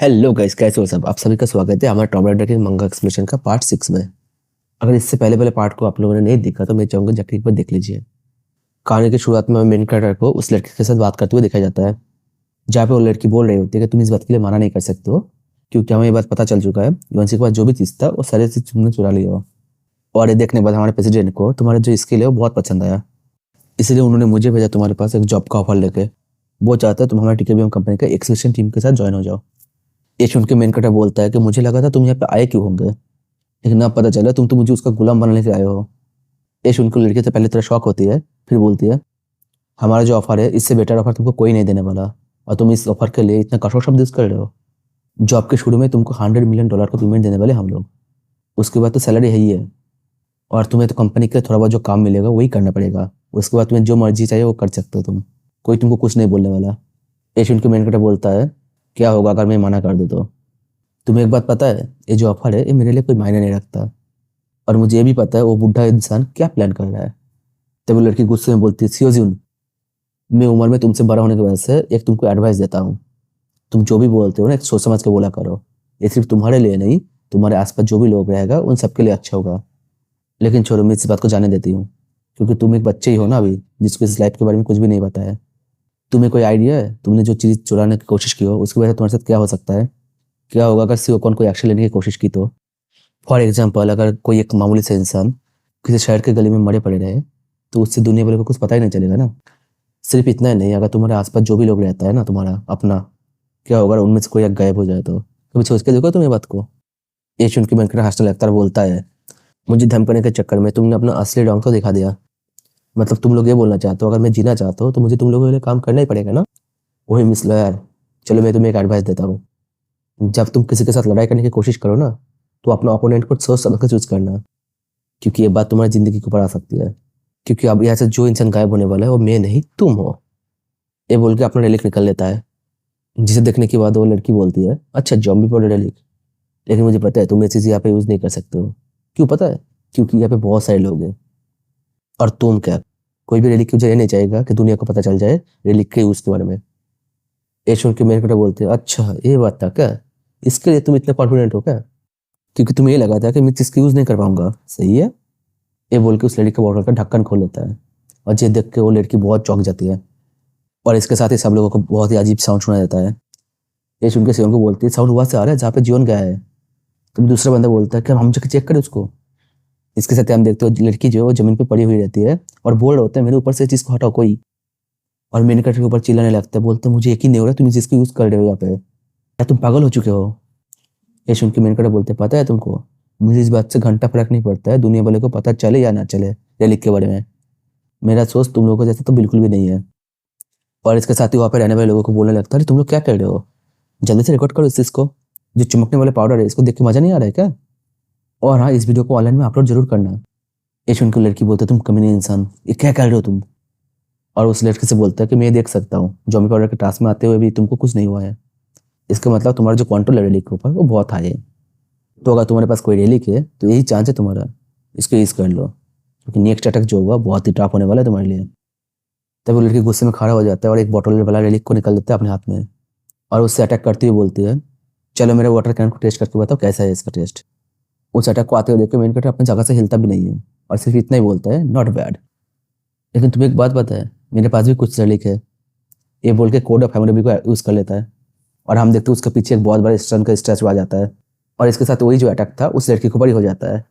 Hello guys, कैसे हो सब। आप सभी का स्वागत है हमारे टॉम राइडर के मंगा एक्सप्लेनेशन का पार्ट 6 में। अगर इससे पहले वाले पार्ट को आप लोगों ने नहीं देखा तो मैं चाहूंगा जाके एक बार देख लीजिए। कहानी की शुरुआत में मेन कैरेक्टर को उस लड़के के साथ बात करते हुए दिखाया जाता है, जहाँ पे वो लड़की बोल रही होती है कि तुम इस बात के लिए मना नहीं कर सकते हो, क्योंकि हमें ये बात पता चल चुका है वंशी के पास जो भी चीज़ था वो सारे चीज तुमने चुरा लिया हो। और ये देखने के बाद हमारे प्रेसिडेंट को तुम्हारा जो स्किल है वो बहुत पसंद आया, इसलिए उन्होंने मुझे भेजा तुम्हारे पास एक जॉब का ऑफर लेके। वो चाहता है तुम हमारे टीकेबीएम कंपनी के एक्सलेशन टीम के साथ ज्वाइन हो जाओ। ये सुन के मेन कैरेक्टर बोलता है कि मुझे लगा था तुम यहाँ पे आए क्यों होंगे, लेकिन अब पता चला तुम तो मुझे उसका गुलाम बनाने के आए हो। ये सुनकर लड़की से पहले थोड़ा शॉक होती है, फिर बोलती है हमारा जो ऑफर है इससे बेटर ऑफर तुमको कोई नहीं देने वाला, और तुम इस ऑफर के लिए इतना कठोर शब्द यूज कर रहे हो। जॉब के शुरू में तुमको $100 मिलियन का पेमेंट देने वाले हम लोग, उसके बाद तो सैलरी है ही है, और तुम्हें तो कंपनी के लिए थोड़ा बहुत जो काम मिलेगा वही करना पड़ेगा। उसके बाद तुम्हें जो मर्जी चाहिए वो कर सकते हो तुम, कोई तुमको कुछ नहीं बोलने वाला। ये सुन के मेन कैरेक्टर बोलता है क्या होगा अगर मैं मना कर दूँ तो। तुम्हें एक बात पता है, ये जो ऑफर है ये मेरे लिए कोई मायने नहीं रखता, और मुझे ये भी पता है वो बुढ़ा इंसान क्या प्लान कर रहा है। तब वो लड़की गुस्से में बोलती है सियोजिन, मैं उम्र में तुमसे बड़ा होने की वजह से एक तुमको एडवाइस देता हूँ, तुम जो भी बोलते हो ना एक सोच समझ के बोला करो। ये सिर्फ तुम्हारे लिए नहीं, तुम्हारे आसपास जो भी लोग रहेगा उन सबके लिए अच्छा होगा। लेकिन छोड़ो, मैं इस बात को जाने देती हूँ, क्योंकि तुम एक बच्चे ही हो ना अभी, जिसको इस लाइफ के बारे में कुछ भी नहीं पता है। तुम्हें कोई आइडिया है तुमने जो चीज़ चुराने की कोशिश की हो उसकी वजह से तुम्हारे साथ क्या हो सकता है? क्या होगा अगर सियोकॉन कोई एक्शन लेने की कोशिश की तो? फॉर एग्जाम्पल, अगर कोई एक मामूली से इंसान किसी शहर के गली में मरे पड़े रहे तो उससे दुनिया वाले को कुछ पता ही नहीं चलेगा ना। सिर्फ इतना ही नहीं, अगर तुम्हारे आसपास जो भी लोग रहता है ना तुम्हारा अपना, क्या होगा उनमें से कोई एक गायब हो जाए तो? कभी सोच के देखो तुम ये बात को। ये सुन के बनकर हंसने लगता है और बोलता है मुझे धमकाने के चक्कर में तुमने अपना असली रंग तो दिखा दिया। मतलब तुम लोग ये बोलना चाहते हो अगर मैं जीना चाहता हूँ तो मुझे तुम लोगों के लिए काम करना ही पड़ेगा ना। वही मिस लॉयर, चलो मैं तुम्हें एक एडवाइस देता हूँ। जब तुम किसी के साथ लड़ाई करने की कोशिश करो ना तो अपना ओपोनेंट को सोच समझ कर चूज करना, क्योंकि ये बात तुम्हारी जिंदगी के ऊपर आ सकती है। क्योंकि अब यहाँ से जो इंसान गायब होने वाला है वो मैं नहीं तुम हो। ये बोल के अपना रेलिक निकल लेता है, जिसे देखने के बाद वो लड़की बोलती है अच्छा जॉम्बी पाउडर रेलिक, लेकिन मुझे पता है तुम ये चीज़ यहाँ पे यूज़ नहीं कर सकते हो। क्यों पता है? क्योंकि यहाँ पे बहुत सारे लोग हैं, और तुम क्या, कोई भी रेलिक यूजर ये नहीं चाहेगा कि दुनिया को पता चल जाए रेलिक के यूज़ के बारे में। ये सुन के मेरे को बोलते हैं अच्छा ये बात था क्या, इसके लिए तुम इतना कॉन्फिडेंट हो क्या? क्योंकि तुम्हें ये लगा था कि मैं इसका यूज़ नहीं कर पाऊंगा, सही है। ये बोल के उस लड़की का बॉटल का ढक्कन खोल लेता है, और ये देख के वो लड़की बहुत चौंक जाती है, और इसके साथ ही सब लोगों को बहुत ही अजीब साउंड सुना देता है। ये सुन के शिवम को बोलती है साउंड वहाँ से आ रहा है जहाँ पे जीवन गया है। तो दूसरा बंदा बोलता है कि हम जाकर चेक करें उसको। इसके साथ ही हम देखते हो लड़की जो है वो जमीन पे पड़ी हुई रहती है, और बोल रहे होते हैं मेरे ऊपर से चीज़ को हटाओ कोई, और मेन कैरेक्टर के ऊपर चिल्लाने लगता है, बोलते हैं मुझे यकीन नहीं हो रहा तुम इस चीज़ को यूज़ कर रहे हो यहाँ पे, क्या तुम पागल हो चुके हो? ये सुन के मेन कैरेक्टर बोलते हैं पता है तुमको, मुझे इस बात से घंटा फर्क नहीं पड़ता है दुनिया वाले को पता चले या ना चले रेलिक के बारे में। मेरा सोच तुम लोगों को जैसा तो बिल्कुल भी नहीं है। और इसके साथ ही वहाँ पे रहने वाले लोगों को बोलने लगता है अरे तुम लोग क्या कर रहे हो, जल्दी से रिकॉर्ड करो इस चीज़ को, जो चमकने वाले पाउडर है इसको देख के मजा नहीं आ रहा है क्या? और हाँ, इस वीडियो को ऑनलाइन में अपलोड जरूर करना। ये सुन के लड़की बोलते तुम कमीने इंसान, ये क्या कर रहे हो तुम? और उस लड़के से बोलता है कि मैं देख सकता हूँ जॉम्बी पाउडर के टास्क में आते हुए भी तुमको कुछ नहीं हुआ है, इसका मतलब तुम्हारा जो कंट्रोल है रेलिक के ऊपर वो बहुत हाई है। तो अगर तुम्हारे पास कोई रेलिक है तो यही चांस है तुम्हारा, इसको यूज़ कर लो, क्योंकि नेक्स्ट अटैक जो होगा बहुत ही टफ होने वाला है तुम्हारे लिए। तब वो लड़की गुस्से में खड़ा हो जाता है और एक बॉटल वाला रेलिक को निकल देता है अपने हाथ में, और उससे अटैक करती हुई बोलती है चलो मेरे वाटर कैन को टेस्ट करके बताओ कैसा है इसका टेस्ट। उस अटैक को आते हुए देख के मेन कैरेक्टर अपनी जगह से हिलता भी नहीं है, और सिर्फ इतना ही बोलता है नॉट बैड। लेकिन तुम्हें एक बात पता है, मेरे पास भी कुछ रेलिक है। ये बोल के कोड ऑफ हैमरबी को यूज़ कर लेता है, और हम देखते हैं उसके पीछे एक बहुत बड़ा स्टन का स्टैचू आ जाता है, और इसके साथ वही जो अटैक था उस लड़की के ऊपर ही हो जाता है।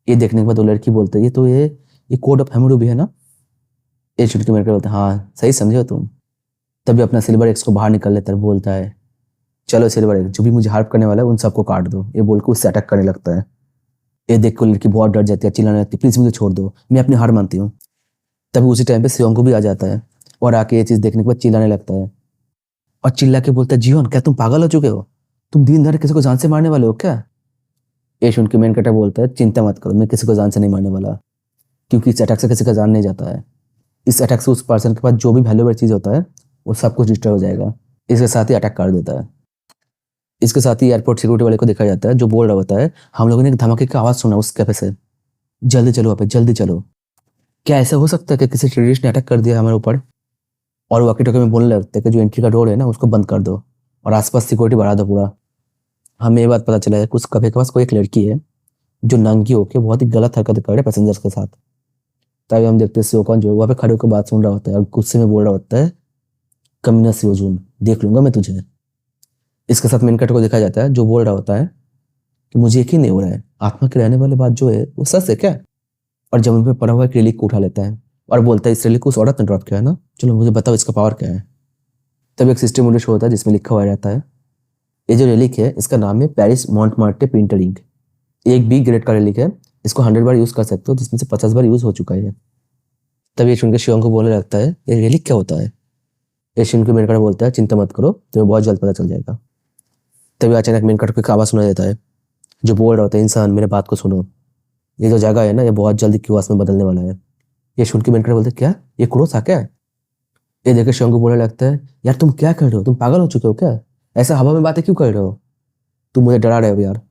ये देखने के बाद वो लड़की बोलते है ये कोड ऑफ हैमरबी है ना? ये छुटकी मेरे को बोलते हैं हाँ सही समझे हो तुम। तभी अपना सिल्वर एक्स को बाहर निकल लेता है, बोलता है चलो सिल्वर एक्स जो भी मुझे हार्प करने वाला है उन सबको काट दो। ये बोल के उससे अटैक करने लगता है। ये देख के लड़की बहुत डर जाती है, चिल्लाने लगती है प्लीज मुझे छोड़ दो, मैं अपनी हार मानती हूँ। तभी उसी टाइम पे शिवम को भी आ जाता है, और आके ये चीज़ देखने के बाद चिल्लाने लगता है, और चिल्ला के बोलता है जीवन क्या तुम पागल हो चुके हो, तुम दिन भर किसी को जान से मारने वाले हो क्या? ये सुन के मेन कैरेक्टर बोलता है चिंता मत करो, मैं किसी को जान से नहीं मारने वाला, क्योंकि इस अटैक से किसी का जान नहीं जाता है। इस अटैक से उस पर्सन के पास जो भी वैल्यूएबल चीज़ होता है वो सब कुछ डिस्ट्रॉय हो जाएगा। इसके साथ ही अटैक कर देता है। इसके साथ ही एयरपोर्ट सिक्योरिटी वाले को दिखाया जाता है, जो बोल रहा होता है हम लोगों ने एक धमाके की आवाज़ सुना उस कैफे से, जल्दी चलो वहाँ पे जल्दी चलो। क्या ऐसा हो सकता है कि किसी टेररिस्ट ने अटैक कर दिया हमारे ऊपर? और वॉकी टॉकी में बोलने लगते हैं कि जो एंट्री का डोर है ना उसको बंद कर दो, और आसपास सिक्योरिटी बढ़ा दो पूरा। हमें ये बात पता चला है कुछ कभी के पास कोई एक लड़की है जो नंगी होके बहुत ही गलत हरकत कर रहे हैं पैसेंजर्स के साथ। तभी हम देखते हैं सियोकॉन जो है वहाँ पे खड़े होकर बात सुन रहा होता है और गुस्से में बोल रहा होता है, कमीना सियोजून, देख लूंगा मैं तुझे। इसके साथ मेन कैरेक्टर को देखा जाता है जो बोल रहा होता है कि मुझे यकीन नहीं हो रहा है, आत्मा के रहने वाली बात जो है वो सच है क्या। और जमीन पे पड़ा हुआ एक रेलिक को उठा लेता है और बोलता है इस रेलिक को उस औरत ने ड्रॉप किया है ना, चलो मुझे बताओ इसका पावर क्या है। तब एक सिस्टम मुझे शो होता है जिसमें लिखा हुआ रहता है ये जो रेलिक है इसका नाम है पेरिस मॉन्टमार्टे पेंटर इंक। एक बी ग्रेड का रेलिक है, इसको 100 बार यूज कर सकते हो जिसमें से 50 बार यूज हो चुका है। तब ये सुन के शिवम को बोलने लगता है ये रेलिक क्या होता है। ये सुन के मेन कैरेक्टर बोलता है चिंता मत करो, तुम्हें बहुत जल्द पता चल जाएगा। तभी अचानक मेन कैरेक्टर को एक आवाज सुना देता है जो बोल रहा होता है, इंसान मेरे बात को सुनो, ये जो जगह है ना ये बहुत जल्दी क्यूआस में बदलने वाला है। ये सुन के मेन कैरेक्टर बोलते हैं क्या ये क्रोस था क्या। ये देखे शिवम को बोलने लगता है यार तुम क्या कर रहे हो, तुम पागल हो चुके हो क्या, ऐसा हवा में बातें क्यों कर रहे हो, तुम मुझे डरा रहे हो यार।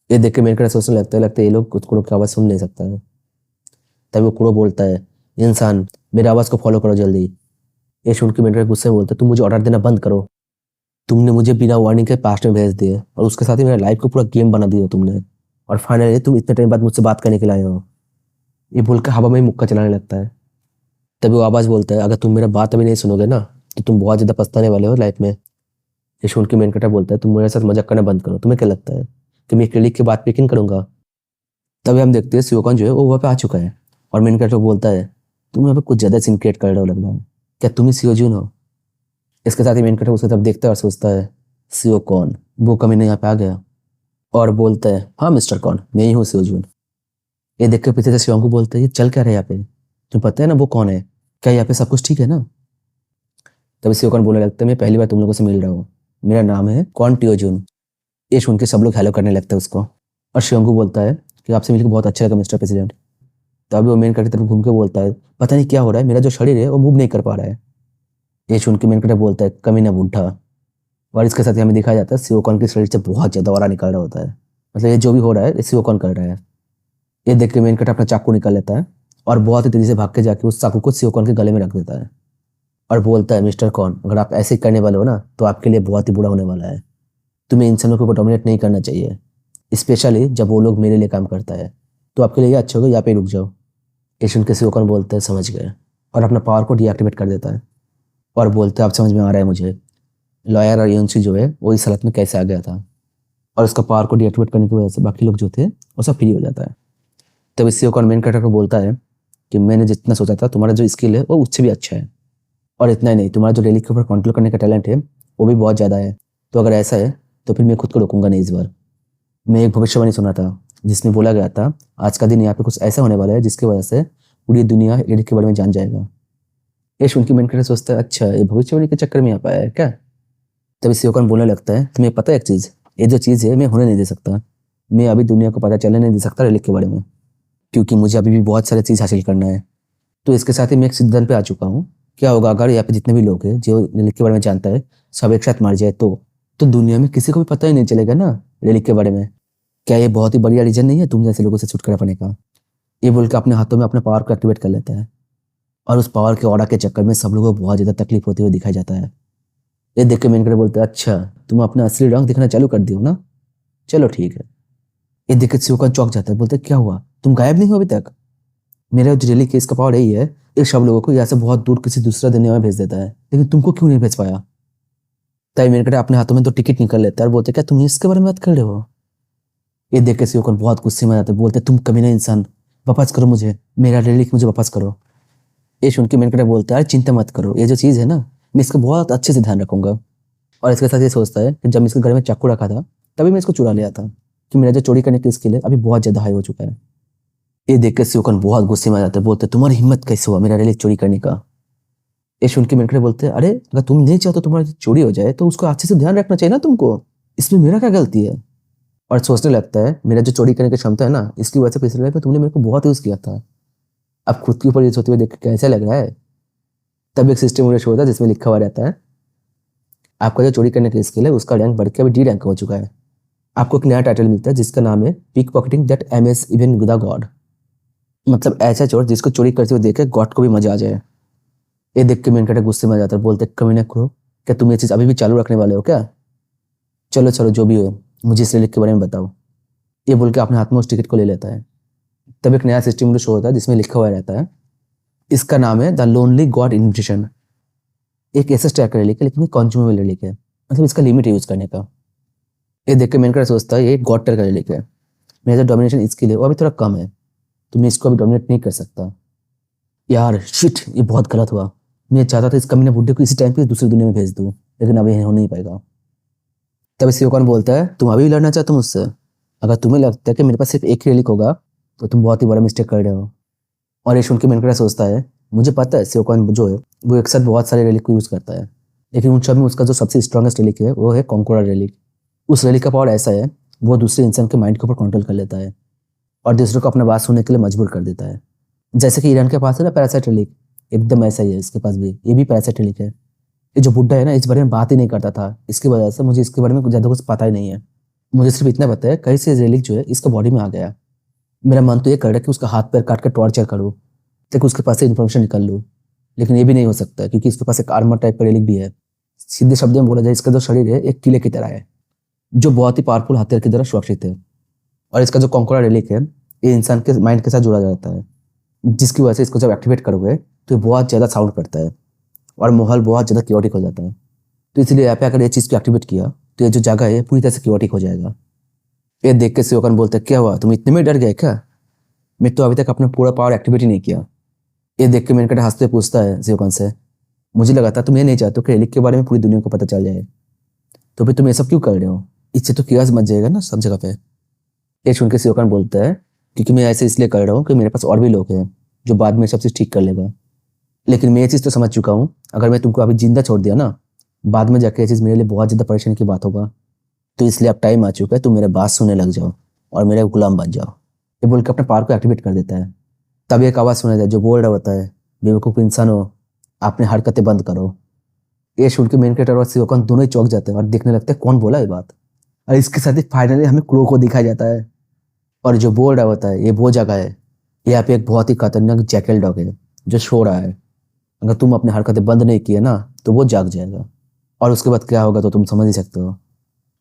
ये देख के मेन कैरेक्टर सोचने लगता है ये लोग कुछ कुड़ो की आवाज सुन नहीं सकता है। तभी वो कुड़ो बोलता है इंसान मेरे आवाज को फॉलो करो जल्दी। ये सुन के मेन कैरेक्टर गुस्से में बोलता है तुम मुझे ऑर्डर देना बंद करो, तुमने मुझे बिना वार्निंग के पास्ट में भेज दिए और उसके साथ ही मेरा लाइफ को पूरा गेम बना दिया तुमने, और फाइनली तुम इतने टाइम बाद मुझसे बात करने के लिए आए हो। ये बोल के हवा में ही मुक्का चलाने लगता है। तभी वो आवाज बोलता है अगर तुम मेरा बात अभी नहीं सुनोगे ना तो तुम बहुत ज्यादा पछताने वाले हो लाइफ में। ये सुन के मेन कैरेक्टर बोलता है तुम मेरे साथ मजाक करना बंद करो, तुम्हें क्या लगता है कि मैं क्लिक की बात पे यकीन करूंगा। तभी हम देखते हैं सियोकॉन जो है वो वहाँ पे आ चुका है और मेन कैरेक्टर बोलता है तुम यहाँ पे कुछ ज्यादा सीन क्रिएट कर रहे हो लग रहा है, क्या तुम ही सियोजून हो। इसके साथ ही मेन कैरेक्टर उसकी तरफ देखता है और सोचता है सियोकॉन वो कमीना यहाँ पे आ गया, और बोलता है हाँ मिस्टर कॉन मैं ही हूँ सियोजून। ये देख के पीछे से शिवम को बोलता है ये चल क्या रहा है यहाँ पे, तुम्हें पता है ना वो कौन है, क्या यहाँ पे सब कुछ ठीक है ना। तभी सियोकॉन बोलने लगता है मैं पहली बार तुम लोगों से मिल रहा हूँ, मेरा नाम है कॉन टियोजून। ये सुन के सब लोग हेलो करने लगते हैं उसको, और शिवम को बोलता है कि आपसे मिलकर बहुत अच्छा लगा मिस्टर प्रेसिडेंट। तभी वो मेन कैरेक्टर की तरफ घूम के बोलता है पता नहीं क्या हो रहा है, मेरा जो शरीर है वो मूव नहीं कर पा रहा है। ये सुन के मेन कैरेक्टर बोलता है कमीना बुड्ढा। और इसके साथ ही हमें दिखाया जाता है सियोकॉन के शरीर से बहुत ज्यादा ऑरा निकल रहा होता है, मतलब ये जो भी हो रहा है ये सियोकॉन कर रहा है। ये देख के मेन कैरेक्टर अपना चाकू निकाल लेता है और बहुत ही तेजी से भाग के जाके उस चाकू को सियोकॉन के गले में रख देता है और बोलता है मिस्टर कॉन अगर आप ऐसे ही करने वाले हो ना तो आपके लिए बहुत ही बुरा होने वाला है, तुम्हें इंसानों के ऊपर डोमिनेट नहीं करना चाहिए, स्पेशली जब वो लोग मेरे लिए काम करता है, तो आपके लिए ये अच्छा होगा यहाँ पे रुक जाओ। ये सुन के सियोकॉन बोलते हैं समझ गए और अपना पावर को डीएक्टिवेट कर देता है और बोलते हैं अब समझ में आ रहा है मुझे लॉयर और यूनसी जो है वो इस हालत में कैसे आ गया था, और उसका पावर को डीएक्टिवेट करने की वजह से बाकी लोग जो थे वो सब फ्री हो जाता है। तब इस सियोकॉन मेन कैरेक्टर को बोलता है कि मैंने जितना सोचा था तुम्हारा जो स्किल है वो उससे भी अच्छा है, और इतना ही नहीं तुम्हारा जो रेलिक के ऊपर कंट्रोल करने का टैलेंट है वो भी बहुत ज़्यादा है, तो अगर ऐसा है तो फिर मैं खुद को रोकूंगा नहीं इस बार। मैं एक भविष्यवाणी सुना था जिसमें बोला गया था आज का दिन यहाँ पे कुछ ऐसा होने वाला है जिसकी वजह से पूरी दुनिया रेलिक के बारे में जान जाएगा। ये सुन के मेन कैरेक्टर सोचता है अच्छा ये भविष्यवाणी के चक्कर में यहाँ पे आया है क्या। तभी सियोकॉन बोलने लगता है तुम्हें पता है एक चीज़, ये जो चीज़ है मैं होने नहीं दे सकता, मैं अभी दुनिया को पता चलने नहीं दे सकता रेलिक के बारे में, क्योंकि मुझे अभी भी बहुत सारी चीज़ हासिल करना है। तो इसके साथ ही मैं एक सिद्धांत पे आ चुका हूँ, क्या होगा अगर यहाँ पे जितने भी लोग हैं जो रेलिक के बारे में जानता है सब एक साथ मर जाए तो दुनिया में किसी को भी पता ही नहीं चलेगा ना रेलिक के बारे में। क्या ये बहुत ही बढ़िया रीजन नहीं है तुम जैसे लोगों से छुटकारा पाने का। ये बोल के अपने हाथों में अपने पावर को एक्टिवेट कर लेता है और उस पावर के ऑर्डर के चक्कर में सब लोगों को बहुत ज़्यादा तकलीफ होती हुई दिखाई जाता है। ये देख के मेन कैरेक्टर बोलते हैं अच्छा तुम अपना असली रंग दिखना चालू कर दियो ना, चलो ठीक है। ये देख के सियोकॉन चौंक जाता है, बोलते क्या हुआ तुम गायब नहीं हो अभी तक। मेरा जो रेलिक केस का पावर यही है ये सब लोगों को यहाँ से बहुत दूर किसी दूसरा दुनिया में भेज देता है, लेकिन तुमको क्यों नहीं भेज पाया। तभी मेन कैरेक्टर अपने हाथों में तो टिकट निकल लेता है और बोलते क्या तुम इसके बारे में बात कर रहे हो। ये देख के सियोकॉन बहुत गुस्से में जाते बोलते तुम कमीना इंसान, वापस करो मुझे मेरा रेलिक, मुझे वापस करो। ये सुन के मेन कैरेक्टर बोलता है चिंता मत करो, ये जो चीज़ है ना मैं इसका बहुत अच्छे से ध्यान रखूंगा। और इसके साथ ये सोचता है कि जब इसके घर में चाकू रखा था तभी मैं इसको चुरा लिया था, कि मेरा जो चोरी करने की स्किल है अभी बहुत ज़्यादा हाई हो चुका है। ये देख के सियोकॉन बहुत गुस्से में आ जाते बोलते तुम्हारी हिम्मत कैसे हुआ मेरा रेलिक चोरी करने का। ये सुन के मेन कैरेक्टर बोलते हैं अरे अगर तुम नहीं चाहो तो तुम्हारी चोरी हो जाए तो उसको अच्छे से ध्यान रखना चाहिए ना तुमको, इसमें मेरा क्या गलती है। और सोचने लगता है मेरा जो चोरी करने की क्षमता है ना इसकी वजह से पिछले लाइफ में तुमने मेरे को बहुत यूज किया था, अब खुद के ऊपर यूज होते हुए देख के कैसा लग रहा है। तब एक सिस्टम मुझे शो होता है जिसमें लिखा हुआ रहता है आपका जो चोरी करने की स्किल है उसका रैंक बढ़ के अभी डी रैंक हो चुका है, आपको एक नया टाइटल मिलता है जिसका नाम है pick pocketing that aims even with God, मतलब ऐसा चोर जिसको चोरी करते हुए देखे गॉड को भी मजा आ जाए। ये देख के मेन कैरेक्टर गुस्से में आ जाता है बोलते कमीना करो क्या तुम ये चीज़ अभी भी चालू रखने वाले हो क्या? चलो चलो जो भी हो, मुझे इस रिलीक के बारे में बताओ। ये बोल के अपने हाथ में उस टिकट को ले लेता है। तब एक नया सिस्टम शो होता है जिसमें लिखा हुआ रहता है, इसका नाम है द लोनली गॉड इन्विटेशन। एक ऐसा स्टैक का रिलीक है, लेकिन कॉन्ज्यूमेबल रिलीक है, मतलब इसका लिमिट है यूज करने का। ये देख के मेन कैरेक्टर सोचता है ये एक गॉड टेर का रिलीक है, मेरा जो डोमिनेशन स्किल है वो अभी थोड़ा कम है, तो मैं इसको अभी डोमिनेट नहीं कर सकता। यार शिट, ये बहुत गलत हुआ। मैं चाहता था इस कमीने बुड्ढे को इसी टाइम पे दूसरी दुनिया में भेज दूं, लेकिन अभी हो नहीं पाएगा। तब सियोकॉन बोलता है, तुम अभी भी लड़ना चाहते हो मुझसे? अगर तुम्हें लगता है कि मेरे पास सिर्फ एक ही रिलीक होगा तो तुम बहुत ही बड़ा मिस्टेक कर रहे हो। और ये सुन के मेन कैरेक्टर सोचता है, मुझे पता है सियोकॉन जो है वो एक साथ बहुत सारे रिलीक को यूज करता है, लेकिन उन सब में उसका जो सबसे स्ट्रॉन्गेस्ट रिलीक है वो है कॉन्कोरर रिलीक। उस रिलीक का पावर ऐसा है, वो दूसरे इंसान के माइंड के ऊपर कंट्रोल कर लेता है और दूसरों को अपना बात सुनने के लिए मजबूर कर देता है। जैसे कि ईरान के पास है ना पैरासाइट रिलीक, एकदम ऐसा ही है इसके पास भी, ये भी पैरासाइट रिलीक है। ये जो बुड्ढा है ना इस बारे में बात ही नहीं करता था, इसकी वजह से मुझे इसके बारे में ज़्यादा कुछ पता ही नहीं है। मुझे सिर्फ इतना पता है कहीं से रिलीक जो है इसका बॉडी में आ गया। मेरा मन तो ये कर रहा है कि उसका हाथ पैर काट कर टॉर्चर करूँ ताकि उसके पास से इन्फॉर्मेशन निकाल लूँ, लेकिन ये भी नहीं हो सकता क्योंकि इसके पास एक आर्मर टाइप का रिलीक भी है। सीधे शब्दों में बोला जाए, इसका जो शरीर है एक किले की तरह है जो बहुत ही पावरफुल हथियार की तरह सुरक्षित है। और इसका जो कॉन्कोरर रिलीक है ये इंसान के माइंड के साथ जुड़ा जाता है, जिसकी वजह से इसको जब एक्टिवेट करोगे तो ये बहुत ज़्यादा साउंड करता है और माहौल बहुत ज़्यादा क्योटिक हो जाता है। तो इसलिए यहाँ पे अगर ये चीज़ को एक्टिवेट किया तो ये जो जगह है पूरी तरह से क्योटिक हो जाएगा। ये देख के सियोकन बोलते हैं, क्या हुआ, तुम इतने में डर गए क्या? मैं तो अभी तक अपना पूरा पावर एक्टिवेट ही नहीं किया। ये देख के मेनकट हंसते पूछता है सियोकन से, मुझे लगा था तुम ये नहीं चाहते कि रिलीक के बारे में पूरी दुनिया को पता चल जाए, तो फिर तुम ये सब क्यों कर रहे हो? इससे तो कियास मच जाएगा ना सब जगह पे। ये सुन के सियोकन बोलता है, क्योंकि मैं ऐसे इसलिए कर रहा हूँ कि मेरे पास और भी लोग हैं जो बाद में सब चीज़ ठीक कर लेगा। लेकिन मैं ये चीज़ तो समझ चुका हूँ, अगर मैं तुमको अभी जिंदा छोड़ दिया ना, बाद में जाके ये चीज़ मेरे लिए बहुत ज़्यादा परेशानी की बात होगा। तो इसलिए अब टाइम आ चुका है तुम मेरे बात सुनने लग जाओ और मेरे गुलाम बन जाओ। ये बोल के अपने पावर को एक्टिवेट कर देता है। तब एक आवाज़ सुना जाए जो बोल रहा होता है, बेवकूफ़ इंसान हो, अपनी हरकतें बंद करो। ये सुन के मेन कैरेक्टर और सियोकन दोनों ही चौंक जाते हैं और देखने लगते हैं कौन बोला ये बात। और इसके साथ ही फाइनली हमें क्रो को दिखाया जाता है और जो बोल रहा होता है ये वो जगह है, यहाँ पे एक बहुत ही खतरनाक जैकल डॉग है जो सो रहा है। अगर तुम अपनी हरकतें बंद नहीं किए ना तो वो जाग जाएगा और उसके बाद क्या होगा तो तुम समझ ही सकते हो।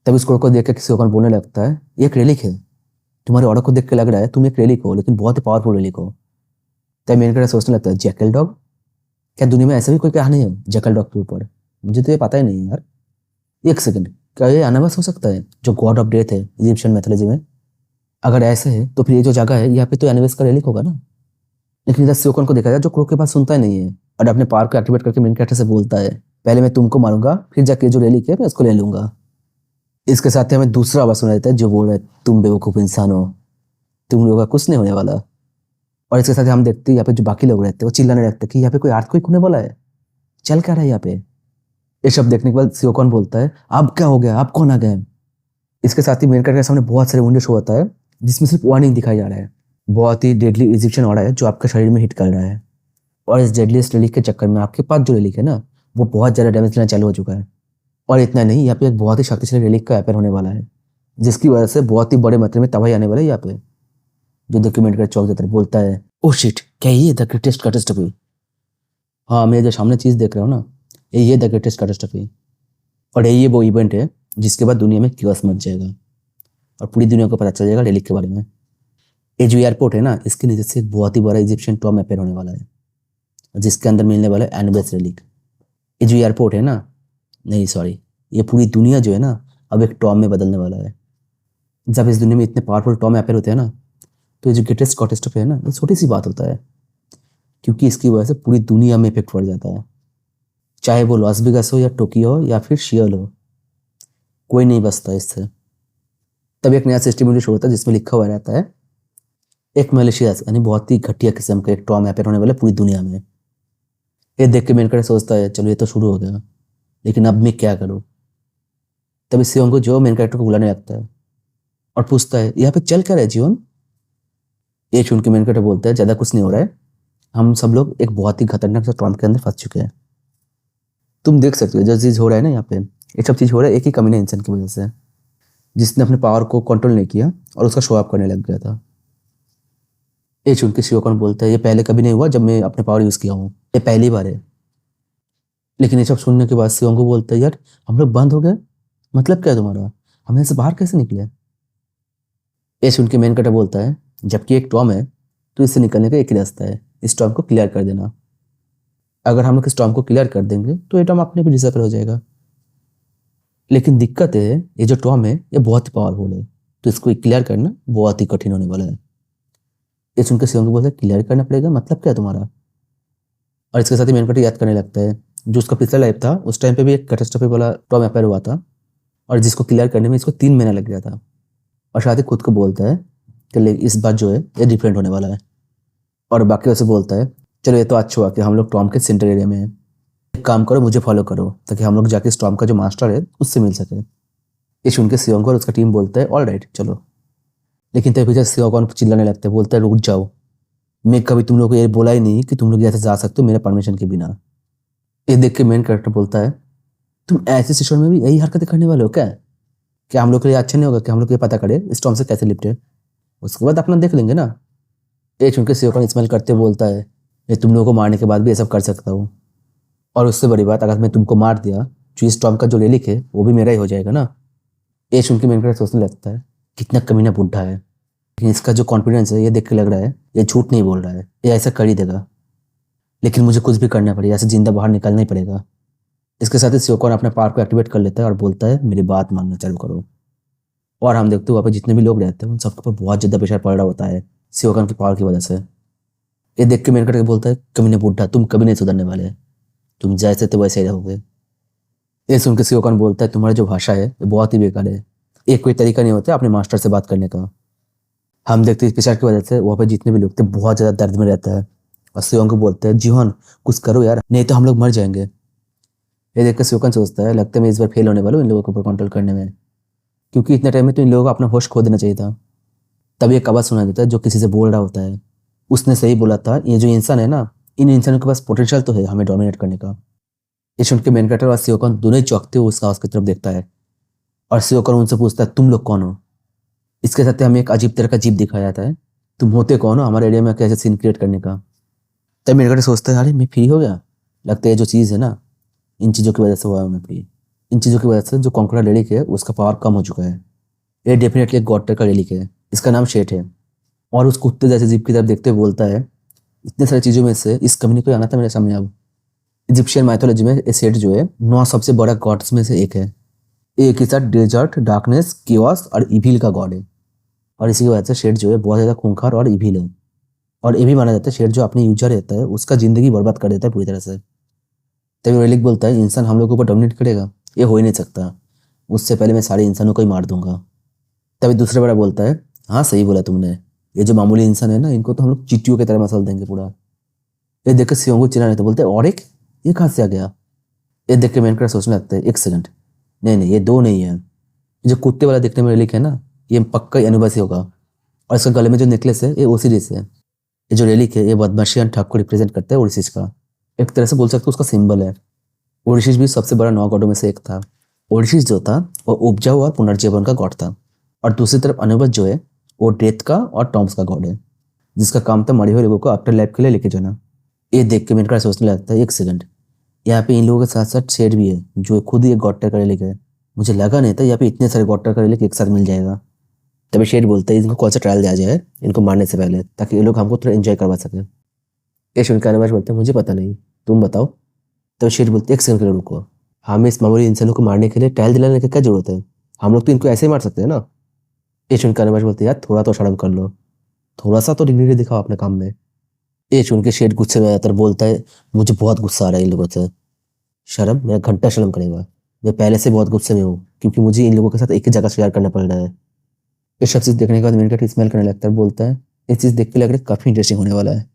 तब इस क्रो को देख के किसी और बोलने लगता है, ये एक रेलिक है, तुम्हारे ऑर्डर को देख के लग रहा है तुम एक रेलिक हो, लेकिन बहुत ही पावरफुल रेलिक हो। तब मेन कैरेक्टर सोचने लगता है, जैकल डॉग? क्या दुनिया में ऐसा भी कोई कहानी है जैकल डॉग के ऊपर? मुझे तो ये पता ही नहीं है यार। एक सेकंड, क्या ये अनावस हो सकता है जो गॉड ऑफ डेथ है इजिप्शियन मैथोलॉजी में? अगर ऐसे है तो फिर ये जो जगह है यहाँ पे तो एनिमल्स का रेलिक होगा ना। लेकिन इधर सियोकन को देखा जाए जो क्रो के पास सुनता ही नहीं है और अपने पावर को एक्टिवेट करके मेन कैरेक्टर से बोलता है, पहले मैं तुमको मारूंगा फिर जाके जो रेलिक है मैं उसको ले लूंगा। इसके साथ ही हमें दूसरा आवाज सुना देता है जो बोल रहा है, तुम बेवकूफ इंसान हो, तुम लोगों का कुछ नहीं होने वाला। और इसके साथ ही हम देखते हैं यहाँ पे जो बाकी लोग रहते हैं वो चिल्लाने लगते हैं कि यहाँ पे कोई अर्थक्वेक होने वाला है, चल क्या रहा है यहाँ पे। ये शब्द देखने के बाद सियोकन बोलता है, अब क्या हो गया, अब कौन आ गया? इसके साथ ही मेन कैरेक्टर के सामने बहुत सारे वुंडेड शो होता है जिसमें सिर्फ वार्निंग दिखाई जा रहा है, बहुत ही डेडली इजिप्शियन ऑर्डर है जो आपके शरीर में हिट कर रहा है। और इस डेडलीस्ट रिलीक के चक्कर में आपके पास जो रिलीक है ना वो बहुत ज़्यादा डैमेज लेना चालू हो चुका है। और इतना नहीं, यहाँ पे एक बहुत ही शक्तिशाली रिलीक का अपेयर होने वाला है जिसकी वजह से बहुत ही बड़े मात्रा में तबाही आने वाला है यहाँ पे। जो डॉक्यूमेंट कर चौक जाता है, बोलता है, ओ शिट, क्या ये द ग्रेटेस्ट कैटास्ट्रॉफी? हाँ, मैं जो सामने चीज़ देख रहा हूँ ना ये द ग्रेटेस्ट कैटास्ट्रॉफी। और ये वो इवेंट है जिसके बाद दुनिया में कियोस मच जाएगा और पूरी दुनिया को पता चल जाएगा रिलीक के बारे में। ये जो एयरपोर्ट है ना इसके नीचे से एक बहुत ही बड़ा इजिप्शियन टॉम अपेयर होने वाला है जिसके अंदर मिलने वाला है एनुबिस रिलीक। ये जो एयरपोर्ट है ना, नहीं सॉरी, ये पूरी दुनिया जो है ना अब एक टॉम में बदलने वाला है। जब इस दुनिया में इतने पावरफुल टॉम अपेयर होते हैं ना तो ये जो ग्रेटेस्ट कैटास्ट्रॉफी है ना ये छोटी सी बात होता है, क्योंकि इसकी वजह से पूरी दुनिया में इफेक्ट पड़ जाता है। चाहे वो लॉस वेगास हो या टोक्यो हो या फिर शियोल हो, कोई नहीं बचता इससे। तब एक नया सिस्टम शो होता है जिसमें लिखा हुआ रहता है, एक मलेशियस यानी बहुत ही घटिया किस्म का एक टॉम अपेयर होने वाला पूरी दुनिया में। ये देख के मेन कैरेक्टर सोचता है, चलो ये तो शुरू हो गया, लेकिन अब मैं क्या करूँ? तब इस सियोन को जो मेन कैरेक्टर को बुलाने लगता है और पूछता है, यहाँ पे चल क्या रहा है जीवन? ये सुन के मेन कैरेक्टर बोलता है, ज़्यादा कुछ नहीं हो रहा है, हम सब लोग एक बहुत ही खतरनाक सा टॉम के अंदर फंस चुके हैं। तुम देख सकते हो जो चीज़ हो रहा है ना यहाँ पे, ये सब चीज़ हो रहा है एक ही कमीने इंसान की वजह से जिसने अपने पावर को कंट्रोल नहीं किया और उसका शो ऑफ करने लग गया था। ये सुन के सियोकन बोलता है, ये पहले कभी नहीं हुआ जब मैं अपने पावर यूज़ किया हूँ, ये पहली बार है। लेकिन ये सब सुनने के बाद शिवम को बोलता है, यार हम लोग बंद हो गए, मतलब क्या है तुम्हारा, हम यहाँ से बाहर कैसे निकले? ये सुन के मेन कटर बोलता है, जबकि एक टॉम है तो इससे निकलने का एक ही रास्ता है, इस टॉम को क्लियर कर देना। अगर हम लोग इस टॉम को क्लियर कर देंगे तो ये टॉम अपने भी डिसअपीयर हो जाएगा। लेकिन दिक्कत है, ये जो टॉम है ये बहुत ही पावरफुल है, तो इसको क्लियर करना बहुत ही कठिन होने वाला है। ये सुनकर शिवम को बोलता है, क्लियर करना पड़ेगा, मतलब क्या है तुम्हारा? और इसके साथ ही मेन कटर याद करने लगता है जो उसका पिछला लाइफ था, उस टाइम पे भी एक कैटास्ट्रॉफी वाला टॉम अपेयर हुआ था, और जिसको क्लियर करने में इसको 3 महीना लग गया था। और साथ ही खुद को बोलता है कि इस बार जो है ये डिफरेंट होने वाला है। और बाकी उसे बोलता है, चलो ये तो अच्छा हुआ कि हम लोग टॉम के सेंटर एरिया में हैं, एक काम करो मुझे फॉलो करो ताकि हम लोग जाके इस टॉम का जो मास्टर है उससे मिल सके। ये सुन के शिवम को और उसका टीम बोलता है, ऑल राइट चलो। लेकिन तभी पीछे शिवम चिल्लाने लगता है, बोलता है रुक जाओ, मैं कभी तुम लोग को ये बोला ही नहीं कि तुम लोग ऐसे जा सकते हो मेरे परमिशन के बिना। ये देख के मेन कैरेक्टर बोलता है, तुम ऐसे सिचुएशन में भी यही हरकतें करने वाले हो क्या हम लोग के लिए अच्छा नहीं होगा कि हम लोग ये पता करें इस टॉम से कैसे लिपटे, उसके बाद अपना देख लेंगे ना। ये सुन के शिवम स्मेल करते बोलता है, मैं तुम लोगों को मारने के बाद भी ये सब कर सकता हूँ, और उससे बड़ी बात अगर मैं तुमको मार दिया तो इस टॉम का जो रेलिक है वो भी मेरा ही हो जाएगा ना। ये सुन के मेन कैरेक्टर सोचने लगता है, कितना कमीना बुढ़ा है, लेकिन इसका जो कॉन्फिडेंस है ये देख के लग रहा है ये झूठ नहीं बोल रहा है, ये ऐसा कर ही देगा। लेकिन मुझे कुछ भी करना पड़ेगा, ऐसे जिंदा बाहर निकलना ही पड़ेगा। इसके साथ ही सियोकॉन अपने पावर को एक्टिवेट कर लेता है और बोलता है, मेरी बात मानना चालू करो। और हम देखते हैं वहाँ पे जितने भी लोग रहते हैं उन सबके ऊपर बहुत ज़्यादा प्रेशर पड़ रहा होता है सियोकॉन की पावर की वजह से। ये देख के मेन करके बोलता है, कमीने बुढ़ा तुम कभी नहीं सुधरने वाले, तुम जैसे थे वैसे ही रहोगे। ये सुन के सियोकॉन बोलता है, तुम्हारी जो भाषा है ये बहुत ही बेकार है, एक कोई तरीका नहीं होता अपने मास्टर से बात करने का। हम देखते हैं इस प्रेशर की वजह से वहाँ पे जितने भी लोग थे बहुत ज़्यादा दर्द में रहता है, और सियोन को बोलते हैं, जीवन कुछ करो यार नहीं तो हम लोग मर जाएंगे। ये देखकर सियोकॉन सोचता है, लगता है मैं इस बार फेल होने वाला हूँ इन लोगों के ऊपर कंट्रोल करने में, क्योंकि इतने टाइम में तो इन लोगों को अपना होश खो देना चाहिए था। तभी एक आवाज़ सुना देता है जो किसी से बोल रहा होता है, उसने सही बोला था, ये जो इंसान है ना, इन इंसानों के पास पोटेंशियल तो है हमें डोमिनेट करने का। ये सुन के मेन कैरेक्टर और सियोकॉन दोनों ही चौंकते हुए उस आवाज़ की तरफ देखता है, और सियोकॉन उनसे पूछता है, तुम लोग कौन हो? इसके साथ हमें एक अजीब तरह का जीप दिखाया जाता है, तुम होते कौन हो हमारे एरिया में कैसे सीन क्रिएट करने का। तब मेरे घर सोचता है, अरे मैं फ्री हो गया, लगता है जो चीज़ है ना इन चीज़ों की वजह से हुआ है मैं फ्री, इन चीज़ों की वजह से जो कॉन्करर रेलिक है उसका पावर कम हो चुका है। ये डेफिनेटली एक गॉड का रेलिक है, इसका नाम शेट है। और उस कुत्ते जैसे जीप की तरफ देखते हुए बोलता है, इतने सारी चीज़ों में से इस कम्युनिटी को आना था मेरे सामने। अब इजिप्शियन माइथोलॉजी में ये शेट जो है 9 सबसे बड़ा गॉड्स में से एक है, एक ही साथ डेजर्ट, डार्कनेस, कियोस और इविल का गॉड है। और इसी की वजह से शेड जो है बहुत ज़्यादा खूंखार और इविल है, और ये भी माना जाता है शेड जो अपने यूजर रहता है उसका ज़िंदगी बर्बाद कर देता है पूरी तरह से। तभी रेलिक बोलता है, इंसान हम लोगों के ऊपर डोमिनेट करेगा, ये हो ही नहीं सकता, उससे पहले मैं सारे इंसानों को ही मार दूंगा। तभी दूसरे बड़ा बोलता है, हाँ सही बोला तुमने, ये जो मामूली इंसान है ना इनको तो हम लोग चींटियों की तरह मसल देंगे पूरा। ये देख कर सियोंग को चिल्लाने तो बोलते हैं, और एक ये कहाँ से आ गया? ये देख के मेन कैरेक्टर सोचने लगता है, एक सेकंड, नहीं नहीं ये दो नहीं है, जो कुत्ते वाला दिखने में रेलिक है ना ये पक्का एनुबस ही होगा, और इसके गले में जो नेकलेस है ये ओसिरिस है। ये जो रेलिक है ये बदमाशियान ठग को रिप्रेजेंट करता है, ओरिसिस का एक तरह से बोल सकते हो उसका सिंबल है। ओरिसिस भी सबसे बड़ा 9 गॉडों में से एक था। ओरिसिस जो था वो उपजाऊ और पुनर्जीवन का गॉड था, और दूसरी तरफ अनुबस जो है वो डेथ का और टॉम्स का गॉड है, जिसका काम था मरे हुए लोगों को आफ्टर लाइफ के लिए लेके जाना। ये देख के मेरे सोचने लगता है, एक सेकंड, यहाँ पे इन लोगों के साथ साथ शेड भी है जो खुद ही एक गॉड का रेलिक है, मुझे लगा नहीं था यहाँ पे इतने सारे गॉड का रेलिक एक साथ मिल जाएगा। तभी शेड बोलता है, इनको कौन सा ट्रायल दिया जाए इनको मारने से पहले, ताकि ये लोग हमको थोड़ा एंजॉय करवा सके। ये सुनकर अनुबस बोलते हैं, मुझे पता नहीं, तुम बताओ। तब शेड बोलते, एक सेकंड के लिए रुको, हमें इस मामूली इंसानों को मारने के लिए ट्रायल दिलाने की क्या जरूरत है, हम लोग तो इनको ऐसे ही मार सकते हैं ना। ये सुनकर अनुबस बोलते हैं, यार थोड़ा तो शर्म कर लो, थोड़ा सा तो डिग्निटी दिखाओ अपने काम में। ये सुन के शेड गुस्से में आकर बोलता है, मुझे बहुत गुस्सा आ रहा है इन लोगों से, शर्म मेरा घंटा शर्म करेगा, मैं पहले से बहुत गुस्से में हूँ क्योंकि मुझे इन लोगों के साथ एक ही जगह शेयर करना पड़ रहा है। ये सब चीज़ देखने के बाद मेरे स्मेल करने लगता है, बोलता है ये चीज़ देख के लग रहा है काफ़ी इंटरेस्टिंग होने वाला है।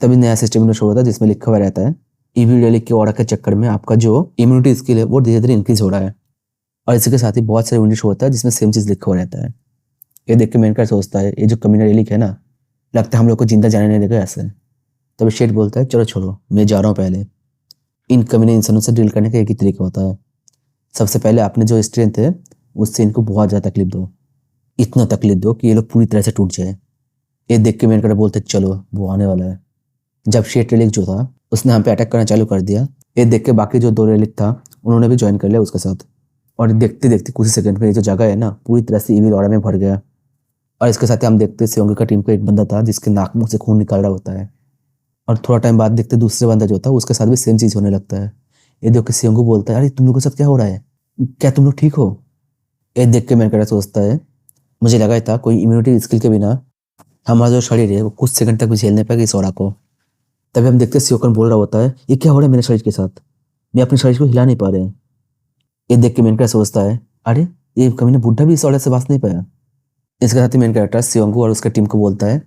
तभी नया सिस्टम में शो होता है जिसमें लिखा हुआ रहता है, ईवी रेलिक के ऑर्डर के चक्कर में आपका जो इम्यूनिटी स्किल है वो धीरे धीरे इंक्रीज हो रहा है। और इसी के साथ ही बहुत सारे यूनिट शो होता है जिसमें सेम चीज़ लिखा हुआ रहता है। ये देख के मेनकर सोचता है, ये जो कम्युनिटी रेलिक है ना, लगता है हम लोग को जिंदा जाने नहीं देगा ऐसे। तभी शेड बोलता है, चलो छोड़ो मैं जा रहा हूँ, पहले इन कम्युनिटी इंसानों से डील करने का एक ही तरीका होता है, सबसे पहले आपने जो स्ट्रेंथ है उससे इनको बहुत ज़्यादा तकलीफ दो, इतना तकलीफ दो कि ये लोग पूरी तरह से टूट जाए। ये देख के मेनकर बोलते, चलो वो आने वाला है। जब शेड रेलिक जो था उसने हम पे अटैक करना चालू कर दिया, ये देख के बाकी जो 2 रेलिक था उन्होंने भी ज्वाइन कर लिया उसके साथ। और देखते देखते कुछ ही सेकंड में ये जो जगह है ना पूरी तरह से इविल ऑरा में भर गया। और इसके साथ ही हम देखते सियोंग का टीम का एक बंदा था जिसके नाक मुंह से खून निकल रहा होता है। और थोड़ा टाइम बाद देखते दूसरे बंदा जो था उसके साथ भी सेम चीज होने लगता है। ये देख के सियोंग बोलता है, अरे तुम लोगों के साथ क्या हो रहा है, क्या तुम लोग ठीक हो? ये देख के मैंने सोचता है, मुझे लगा था कोई इम्यूनिटी स्किल के बिना हमारा जो शरीर है वो कुछ सेकंड तक भी झेल नहीं पाएगा इस ऑरा को। तभी हम देखते सियोकन बोल रहा होता है, ये क्या हो रहा है मेरे शरीर के साथ, मैं अपने शरीर को हिला नहीं पा रहे। ये देख के मेन कैरेक्टर सोचता है, अरे ये कमीना बुड्ढा भी इस ऑर्डर से बात नहीं पाया। इसके साथ ही मेन कैरेक्टर सियोंगू और उसके टीम को बोलता है,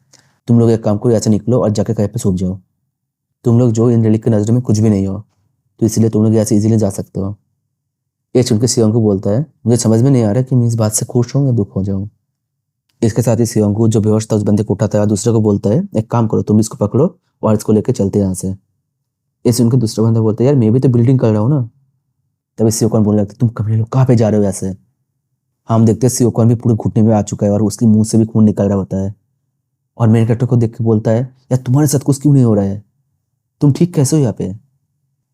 तुम लोग एक काम करो, यहाँ से निकलो और जाके कहीं पे छुप जाओ। तुम लोग जो इन रेलिक की नजर में कुछ भी नहीं हो, तो इसलिए तुम लोग यहाँ से इजीली जा सकते हो। ये सुन के सियोंगू बोलता है, मुझे समझ में नहीं आ रहा कि मैं इस बात से खुश हूँ या दुख हो जाऊँ। इसके साथ ही सियोंगू जो बेहोश था उस बंदे को उठाता है और दूसरे को बोलता है, एक काम करो तुम इसको पकड़ो और इसको लेकर चलते हैं यहाँ से। ये सुन के दूसरा बंदा बोलता है, यार मैं भी तो बिल्डिंग कर रहा हूँ ना। तभी सियोकन बोलने लगता है, तुम कभी लोग कहाँ पे जा रहे हो ऐसे। हम देखते हैं सियोकन भी पूरे घुटने में आ चुका है और उसके मुंह से भी खून निकल रहा होता है। और मेन कैरेक्टर को देख के बोलता है, यार तुम्हारे साथ कुछ क्यों नहीं हो रहा है, तुम ठीक कैसे हो यहाँ पे।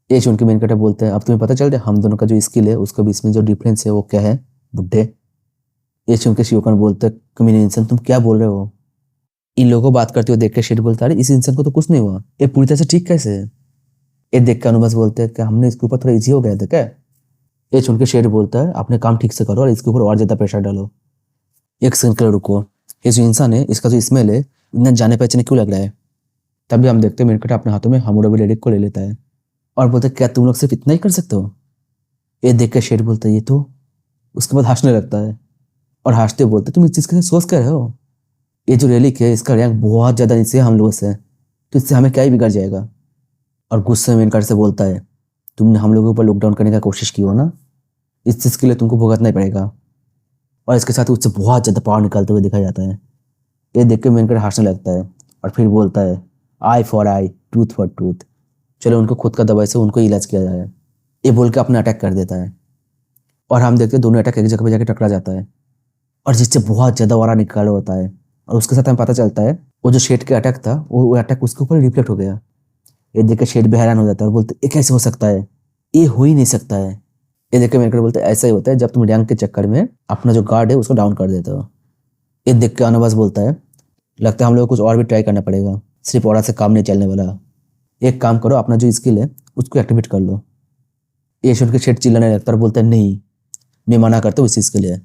ये सुन के मेन कैरेक्टर बोलते हैं, अब तुम्हें पता चल रहा है हम दोनों का जो स्किल है उसके बीच में जो डिफरेंस है वो क्या है बुड्ढे। ये सुन के सियोकन बोलते हैं, कमीने इंसान तुम क्या बोल रहे हो। इन लोगों को बात करते हुए देख के शेर बोलता है, इस इंसान को तो कुछ नहीं हुआ, ये पूरी तरह से ठीक कैसे है। ये देख के अनुबस बोलते हैं कि हमने इसके ऊपर थोड़ा इजी हो गया था क्या। ये सुन के शेर बोलता है, अपने काम ठीक से करो और इसके ऊपर और ज्यादा प्रेशर डालो। एक सेकंड के लिए रुको, ये जो इंसान है इसका जो स्मेल है इतना जाने पहचाने क्यों लग रहा है। तभी हम देखते हैं मेनकट अपने हाथों में हमूराबी लेडी को ले लेता है और बोलते हैं, क्या तुम लोग सिर्फ इतना ही कर सकते हो। ये देख के शेर बोलता है, ये तो। उसके बाद हंसने लगता है और हंसते बोलते, तुम इस चीज के साथ सोच कर रहे हो, ये जो रेलिक है इसका रैंक बहुत ज्यादा नीचे है हम लोगों से, तो इससे हमें क्या ही बिगड़ जाएगा। और गुस्से में मेनकट से बोलता है, तुमने हम लोगों पर लॉकडाउन करने का कोशिश की हो ना, इस चीज के लिए तुमको भुगतना ही पड़ेगा। और इसके साथ उससे बहुत ज्यादा पावर निकलते हुए दिखाया जाता है। ये देख के मेनकट हंसने लगता है और फिर बोलता है, eye for eye tooth for tooth, चलो उनको खुद का दवाई से उनको इलाज किया जाए। ये बोल के अपना अटैक कर देता है और हम देखते हैं दोनों अटैक एक जगह पे जाके टकरा जाता है और जिससे बहुत ज्यादा वारा निकाल होता है। और उसके साथ हमें पता चलता है वो जो शेड का अटैक था वो अटैक उसके ऊपर रिफ्लेक्ट हो गया। ये देख के शेड भी हैरान हो जाता है और बोलते, ये कैसे हो सकता है, ये हो ही नहीं सकता है। ये देख के मेनकट बोलते, ऐसा ही होता है जब तुम रैंक के चक्कर में अपना जो गार्ड है उसको डाउन कर देते हो। ये देख के अनवास बोलता है, लगता है हम लोग को कुछ और भी ट्राई करना पड़ेगा, सिर्फ ऑरा से काम नहीं चलने वाला। एक काम करो, अपना जो स्किल है उसको एक्टिवेट कर लो। ये सुन के शेड चिल्लाने लगता है और बोलता है, नहीं मैं मना करता हूँ इस चीज़ के लिए,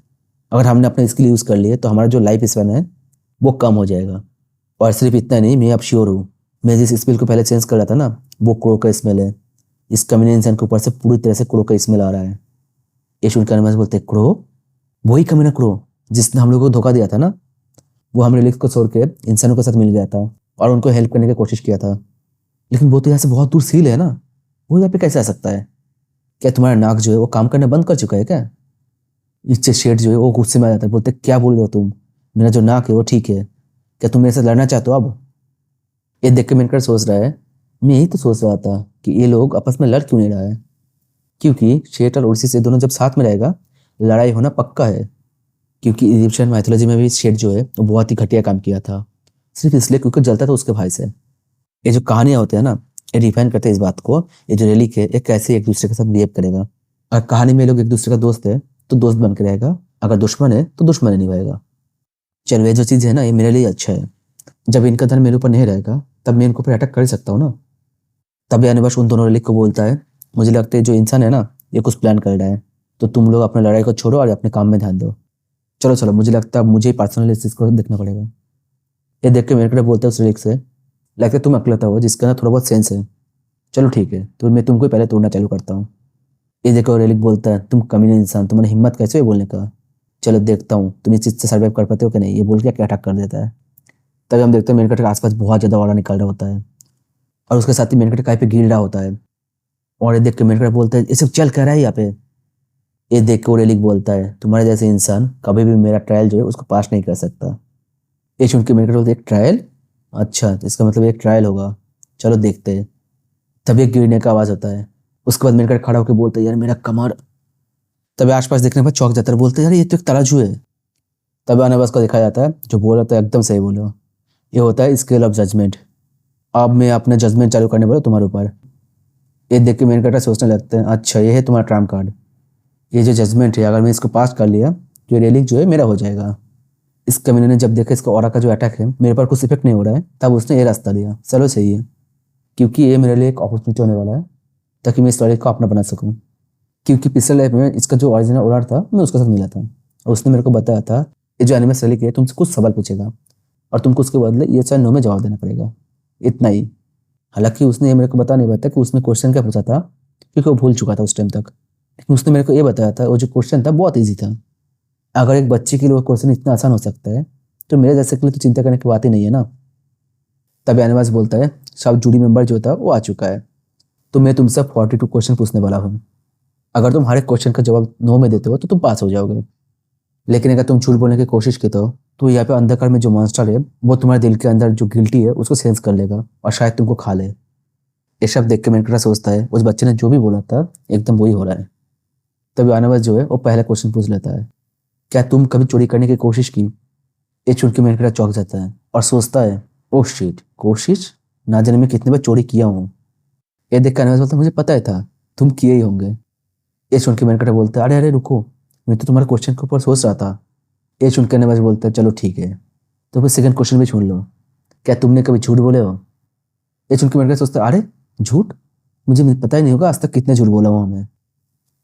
अगर हमने अपना स्किल यूज़ कर लिए तो हमारा जो लाइफ स्पैन है वो कम हो जाएगा। और सिर्फ इतना नहीं, मैं अब श्योर हूँ, मैं जिस स्मेल को पहले चेंज कर रहा था ना वो क्रो का स्मेल है, इस कमीने इंसान के ऊपर से पूरी तरह से क्रो का स्मेल आ रहा है। ये सुनकर अनवास बोलते, क्रो? वही कमीना क्रो जिसने हम लोगों को धोखा दिया था ना, वो हम रिलिक्स को छोड़ के इंसानों के साथ मिल गया था और उनको हेल्प करने की कोशिश किया था, लेकिन वो तो यहाँ से बहुत दूर सील है ना, वो यहाँ पे कैसे आ सकता है। क्या तुम्हारा नाक जो है वो काम करना बंद कर चुका है क्या। इससे शेड जो है वो गुस्से में आ जाता है, बोलते, क्या बोल रहे हो तुम, मेरा जो नाक है वो ठीक है, क्या तुम मेरे साथ लड़ना चाहते हो अब। ये देख के मिनकर सोच रहा है, मैं यही तो सोच रहा था कि ये लोग आपस में लड़ क्यों नहीं रहा है, क्योंकि शेट और उर्सी से दोनों जब साथ में रहेगा लड़ाई होना पक्का है। क्योंकि इजिप्शियन माइथोलॉजी में भी शेट जो है वो बहुत ही घटिया काम किया था, सिर्फ इसलिए क्योंकि जलता था उसके भाई से। ये जो कहानियां होती है ना ये डिफाइन करते हैं इस बात को, ये जो रेलिक है ये कैसे एक दूसरे के साथ बिहेव करेगा। अगर कहानी में लोग एक दूसरे का दोस्त है तो दोस्त बन के रहेगा, अगर दुश्मन है तो दुश्मन ही निभाएगा। चलो ये जो चीज़ है ना ये मेरे लिए अच्छा है, जब इनका धन मेरे ऊपर नहीं रहेगा तब मैं इनके ऊपर अटैक कर ही सकता हूँ ना। तभी अनिवाश उन दोनों रेलिक को बोलता है, मुझे लगता है जो इंसान है ना ये कुछ प्लान कर रहा है, तो तुम लोग अपने लड़ाई को छोड़ो और अपने काम में ध्यान दो। चलो चलो, मुझे लगता है अब मुझे पर्सनली इस चीज़ को देखना पड़ेगा। ये देख के मेरे को बोलते हैं उस रेलिक से, लगता है तुम अकेला हो जिसका ना थोड़ा बहुत सेंस है, चलो ठीक है तो मैं तुमको पहले तोड़ना चालू करता हूँ। ये देखो रेलिक बोलता है, तुम कमीने इंसान, तुम्हारी हिम्मत कैसे हुई बोलने का, चलो देखता हूँ तुम इस चीज़ से सर्वाइव कर पाते हो कि नहीं। ये बोल के क्या अटैक कर देता है। तभी हम देखते हैं मेनकट के आसपास बहुत ज़्यादा वाला निकल रहा होता है और उसके साथ ही मेनकट कहीं पे गिर रहा होता है। और ये देख के मेनकट बोलता है, ये सब चल कर रहा है यहाँ पे। ये देख के वो रेलिक बोलता है, तुम्हारे जैसे इंसान कभी भी मेरा ट्रायल जो है उसको पास नहीं कर सकता। ये सुन के मेनकट बोलते, एक ट्रायल, अच्छा तो इसका मतलब एक ट्रायल होगा, चलो देखते हैं। तभी एक गिरने का आवाज़ होता है, उसके बाद मेनकट खड़ा होकर बोलते हैं, यार मेरा कमर। तभी आसपास देखने पर चौक जाता है, बोलते यार ये तो एक तराजू है। तभी अनवास को दिखाया जाता है, जो बोल रहा था एकदम सही बोलो, ये होता है स्केल ऑफ जजमेंट। अब मैं अपने जजमेंट चालू करने वाला तुम्हारे ऊपर। ये देख के मेन कैरेक्टर सोचने लगते हैं, अच्छा ये है तुम्हारा ट्रम्प कार्ड, ये जो जजमेंट है, अगर मैं इसको पास कर लिया तो ये रेलिक जो है मेरा हो जाएगा। इस कमीने ने जब देखा इसका ऑरा का जो अटैक है मेरे पर कुछ इफेक्ट नहीं हो रहा है, तब उसने ये रास्ता लिया, चलो सही है, क्योंकि ये मेरे लिए एक अपॉर्चुनिटी होने वाला है ताकि मैं इस लड़के को अपना बना सकूँ। क्योंकि पिछले लाइफ में इसका जो ओरिजिनल ओनर था मैं उसके साथ मिला था और उसने मेरे को बताया था ये जो एनिमस रेलिक है तुमसे कुछ सवाल पूछेगा और तुमको उसके बदले ये चाहे नो में जवाब देना पड़ेगा, इतना ही। हालांकि उसने ये मेरे को बता नहीं बताया कि उसने क्वेश्चन क्या पूछा था, क्योंकि वो भूल चुका था उस टाइम तक। लेकिन उसने मेरे को ये बताया था वो जो क्वेश्चन था बहुत ईजी था। अगर एक बच्चे के लिए वो क्वेश्चन इतना आसान हो सकता है तो मेरे जैसे के लिए तो चिंता करने की बात ही नहीं है ना। तभी एनिमस बोलता है सब जूरी मेंबर जो था वो आ चुका है, तो मैं तुमसे 42 क्वेश्चन पूछने वाला हूँ। अगर तुम हर एक क्वेश्चन का जवाब नो में देते हो तो तुम पास हो जाओगे, लेकिन अगर तुम झूठ बोलने की कोशिश की तो यहाँ पे अंधकार में जो मॉन्स्टर है वो तुम्हारे दिल के अंदर जो गिल्टी है उसको सेंस कर लेगा और शायद तुमको खा ले। ये सब देख के मेन सोचता है उस बच्चे ने जो भी बोला था एकदम वही हो रहा है। तभी आनवाज जो है वो पहला क्वेश्चन पूछ लेता है, क्या तुम कभी चोरी करने की कोशिश की? ये सुन के मेन चौंक जाता है और सोचता है ओह शिट, कोशिश ना जाने मैं कितने बार चोरी किया हूँ। ये देख के आनवाज बोलता है मुझे पता है था तुम किए ही होंगे। ये सुन के मेन बोलता है अरे अरे रुको, मैं तो तुम्हारे क्वेश्चन के ऊपर सोच रहा था। ये सुन के आनवाज बोलता है चलो ठीक है, तो फिर सेकंड क्वेश्चन भी सुन लो, क्या तुमने कभी झूठ बोले हो? ये सुन के मेन सोचता है अरे झूठ, मुझे पता ही नहीं होगा आज तक कितने झूठ बोला हूँ मैं।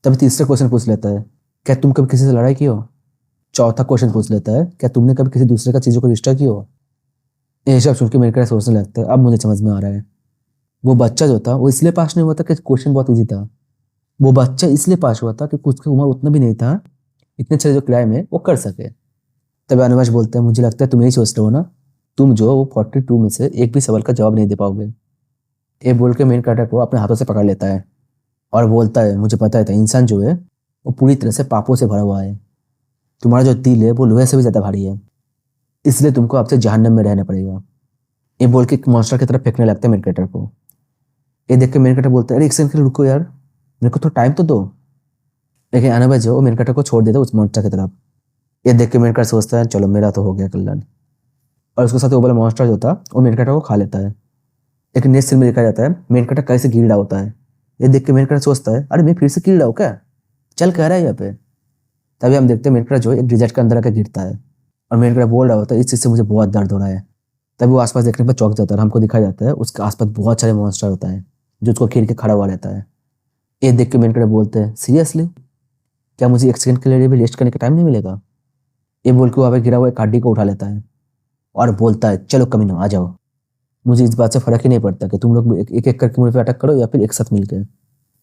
तभी तीसरा क्वेश्चन पूछ लेता है, क्या तुम कभी किसी से लड़ाई की हो? चौथा क्वेश्चन पूछ लेता है, क्या तुमने कभी किसी दूसरे का चीज़ों को डिस्टर्ब की हो? ये सब सुन के मेरे सोचने लगता है अब मुझे समझ में आ रहा है, वो बच्चा जो था वो इसलिए पास नहीं हुआ था कि क्वेश्चन बहुत ईजी था, वो बच्चा इसलिए पास हुआ था कि उसकी उम्र उतना भी नहीं था इतने अच्छे जो क्राइम है वो कर सके। तभी अनुवाश बोलते हैं मुझे लगता है तुम यही सोचते हो ना, तुम जो वो 42 में से एक भी सवाल का जवाब नहीं दे पाओगे। ये बोल के मेन कैरेक्टर को अपने हाथों से पकड़ लेता है और बोलता है मुझे पता था इंसान जो है वो पूरी तरह से पापों से भरा हुआ है, तुम्हारा जो दिल है वो लोहे से भी ज्यादा भारी है, इसलिए तुमको आपसे जहन्नम में रहना पड़ेगा। ये बोल के मॉन्स्टर की तरफ फेंकने लगता है मेन कैरेक्टर को। ये देख के मेन कैरेक्टर बोलता है अरे एक सेकंड के लिए रुको यार, मेरे को तो टाइम तो दो। लेकिन अनाबा जो मेन कैरेक्टर को छोड़ देता है उस मॉन्स्टर की तरफ। ये देख के मेन कैरेक्टर सोचता है चलो मेरा तो हो गया कल्याण, और उसके साथ वो वाला मॉन्स्टर जो था वो मेन कैरेक्टर को खा लेता है। लेकिन नेक्स्ट सीन में देखा जाता है मेन कैरेक्टर कैसे कीड़ा होता है। ये देख के मेन कैरेक्टर सोचता है अरे मैं फिर से कीड़ा हूँ क्या, चल कह रहा है यहाँ पे। तभी हम देखते हैं मेन कैरेक्टर जो एक डिजर्ट के अंदर आकर गिरता है और मेन कैरेक्टर बोल रहा होता है इस चीज़ से मुझे बहुत दर्द हो रहा है। तभी वो आसपास देखने पर चौंक जाता है और हमको दिखाया जाता है उसके आसपास बहुत सारे मॉन्स्टर होता है जो उसको घेर के खड़ा हुआ रहता है। ये देख के मेन कैरेक्टर बोलते हैं सीरियसली, क्या मुझे एक सेकंड के लिए भी रेस्ट करने का टाइम नहीं मिलेगा? ये बोल के वहाँ पे गिरा हुआ एक हड्डी को उठा लेता है और बोलता है चलो कमीनो आ जाओ, मुझे इस बात से फर्क ही नहीं पड़ता कि तुम लोग एक एक करके मुझे पे अटैक करो या फिर एक साथ मिलकर,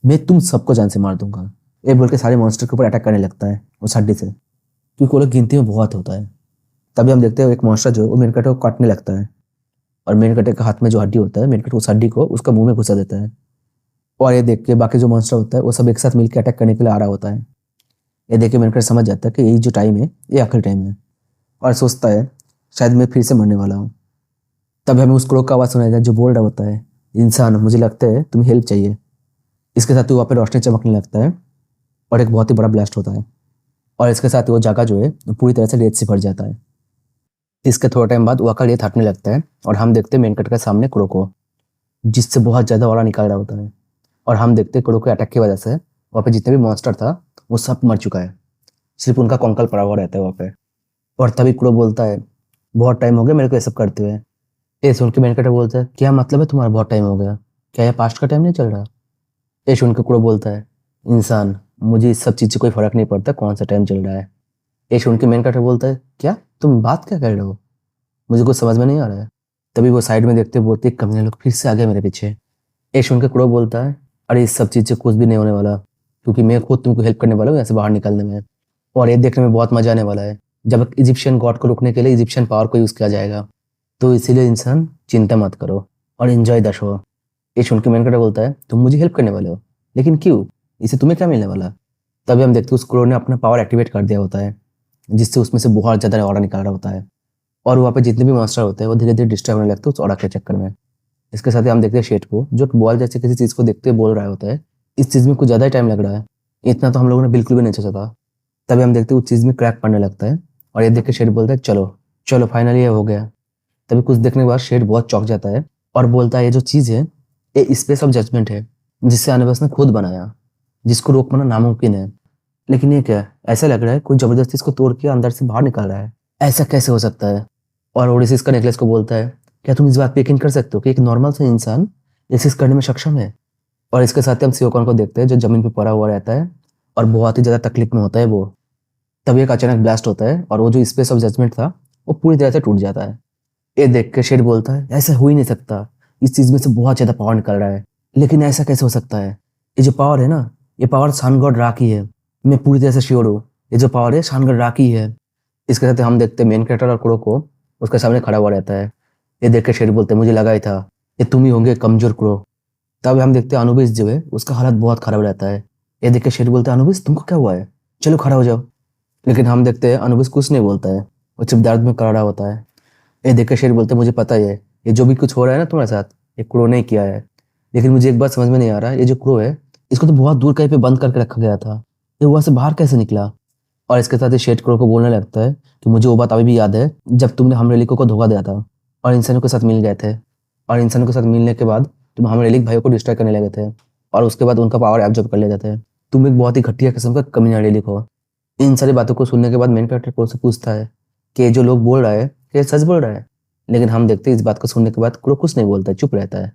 मैं तुम सबको जान से मार दूंगा। ये बोल के सारे मॉन्स्टर के ऊपर अटैक करने लगता है उस हड्डी से, क्योंकि वो लोग गिनती में बहुत होता है। तभी हम देखते हैं एक मॉन्स्टर जो है वो मेन कैरेक्टर को काटने लगता है और मेन कैरेक्टर के हाथ में जो हड्डी होता है मेन कैरेक्टर उस हड्डी को उसका मुंह में घुसा देता है। और ये देख के बाकी जो मॉन्स्टर होता है वो सब एक साथ मिलकर अटैक करने के लिए आ रहा होता है। ये देख के मेन कैरेक्टर समझ जाता है कि यही जो टाइम है ये आखिरी टाइम है और सोचता है शायद मैं फिर से मरने वाला हूँ। तब हमें उस क्रो का आवाज़ सुनाई जाता है जो बोल रहा होता है इंसान मुझे लगता है तुम्हें हेल्प चाहिए। इसके साथ ही वहाँ पे रोशनी चमकने लगता है और एक बहुत ही बड़ा ब्लास्ट होता है और इसके साथ ही वो जगह जो है पूरी तरह से रेत से भर जाता है। इसके थोड़ा टाइम बाद वहाँ का रेत हटने लगता है और हम देखते हैं मेन कट के सामने क्रो को, जिससे बहुत ज़्यादा ऑरा निकल रहा होता है। और हम देखते हैं क्रो के अटैक की वजह से वहाँ पे जितने भी मॉन्स्टर था वो सब मर चुका है, सिर्फ उनका कंकाल पड़ा हुआ रहता है वहाँ पे। और तभी क्रो बोलता है बहुत टाइम हो गया मेरे को ये सब करते हुए। ये सुन के मेन कटर बोलता है क्या मतलब है तुम्हारा बहुत टाइम हो गया, क्या ये पास्ट का टाइम नहीं चल रहा? ये सुन के क्रो बोलता है इंसान मुझे इस सब चीज़ से कोई फर्क नहीं पड़ता कौन सा टाइम चल रहा है। ये सुन के मेन कटर बोलता है क्या तुम बात क्या कर रहे हो, मुझे कुछ समझ में नहीं आ रहा है। तभी वो साइड में देखते बोलते कमीने लोग फिर से आ गए मेरे पीछे। ये सुन के क्रो बोलता है अरे इस सब चीज़ से कुछ भी नहीं होने वाला, क्योंकि मैं खुद तुमको हेल्प करने वाला हूँ यहाँ से बाहर निकलने में, और ये देखने में बहुत मजा आने वाला है जब इजिप्शियन गॉड को रोकने के लिए इजिप्शियन पावर को यूज़ किया जाएगा। तो इसीलिए इंसान चिंता मत करो और एंजॉय द शो। ये सुन के मेन कैरेक्टर बोलता है तुम मुझे हेल्प करने वाले हो, लेकिन क्यों, इससे तुम्हें क्या मिलने वाला? तभी हम देखते हैं उस क्रो ने अपना पावर एक्टिवेट कर दिया होता है जिससे उसमें से बहुत ज़्यादा ऑरा निकल रहा होता है और वहाँ पे जितने भी मॉन्स्टर होते हैं वो धीरे धीरे डिस्टर्ब होने लगते हैं उस ऑरा के चक्कर में। इसके साथ ही हम देखते हैं शेट को जो बॉल जैसे किसी चीज़ को देखते हुए बोल रहा होता है इस चीज़ में कुछ ज़्यादा ही टाइम लग रहा है, इतना तो हम लोगों ने बिल्कुल भी नहीं सोचा था। तभी हम देखते हैं उस चीज़ में क्रैक पड़ने लगता है और ये देख के शेट बोलता है चलो चलो फाइनली ये हो गया। तभी कुछ देखने के बाद शेड बहुत चौंक जाता है और बोलता है ये जो चीज़ है ये स्पेस ऑफ जजमेंट है, जिससे अनुबस ने खुद बनाया, जिसको रोक पाना नामुमकिन है। लेकिन ये क्या है? ऐसा लग रहा है कोई जबरदस्ती इसको तोड़ के अंदर से बाहर निकाल रहा है। ऐसा कैसे हो सकता है? और ओडिसिस का नेकलेस को बोलता है, क्या तुम इस बात पे यकीन कर सकते हो कि एक नॉर्मल सा इंसान ये चीज करने में सक्षम है? और इसके साथ ही हम सियोकॉन को देखते हैं जो जमीन पे पड़ा हुआ रहता है और बहुत ही ज्यादा तकलीफ में होता है वो। तभी एक अचानक ब्लास्ट होता है और वो जो स्पेस ऑफ जजमेंट था वो पूरी तरह से टूट जाता है। ये देख के शेड बोलता है, ऐसा हो ही नहीं सकता, इस चीज में से बहुत ज्यादा पावर निकल रहा है। लेकिन ऐसा कैसे हो सकता है? ये जो पावर है ना, ये पावर सन गॉड रा की है। मैं पूरी तरह से श्योर हूँ ये जो पावर है सन गॉड रा की है। इसके साथ हम देखते हैं मेन कैरेक्टर और कुरो को उसके सामने खड़ा हुआ रहता है। ये देख के शेड बोलते हैं, मुझे लगा ही था ये तुम ही होंगे कमजोर कुरो। तब हम देखते हैं अनुबिस जो है उसका हालत बहुत खराब रहता है। ये देख के शेड बोलते हैं, अनुबिस तुमको क्या हुआ है, चलो खड़ा हो जाओ। लेकिन हम देखते हैं अनुबिस कुछ नहीं बोलता है, वो सिर्फ दर्द में करारा होता है। ये देख के शेर बोलते हैं, मुझे पता ही है ये जो भी कुछ हो रहा है ना तुम्हारे साथ, ये क्रो ने किया है। लेकिन मुझे एक बात समझ में नहीं आ रहा, ये जो क्रो है इसको तो बहुत दूर कहीं पे बंद करके रखा गया था, ये वहां से बाहर कैसे निकला? और इसके साथ ही शेड क्रो को बोलने लगता है कि मुझे वो बात अभी भी याद है जब तुमने हम रेलिको को धोखा दिया था और इंसानों के साथ मिल गए थे। और इंसानों के साथ मिलने के बाद तुम हम रेलिक भाइयों को डिस्ट्रॉय करने लगे थे और उसके बाद उनका पावर एब्जॉर्ब कर लेते थे। तुम एक बहुत ही घटिया किस्म का कमीना रेलिक हो। इन सारी बातों को सुनने के बाद मेन कैरेक्टर क्रो से पूछता है कि ये जो लोग बोल रहा है कि सच बोल रहा है। लेकिन हम देखते हैं इस बात को सुनने के बाद क्रो कुछ नहीं बोलता है, चुप रहता है।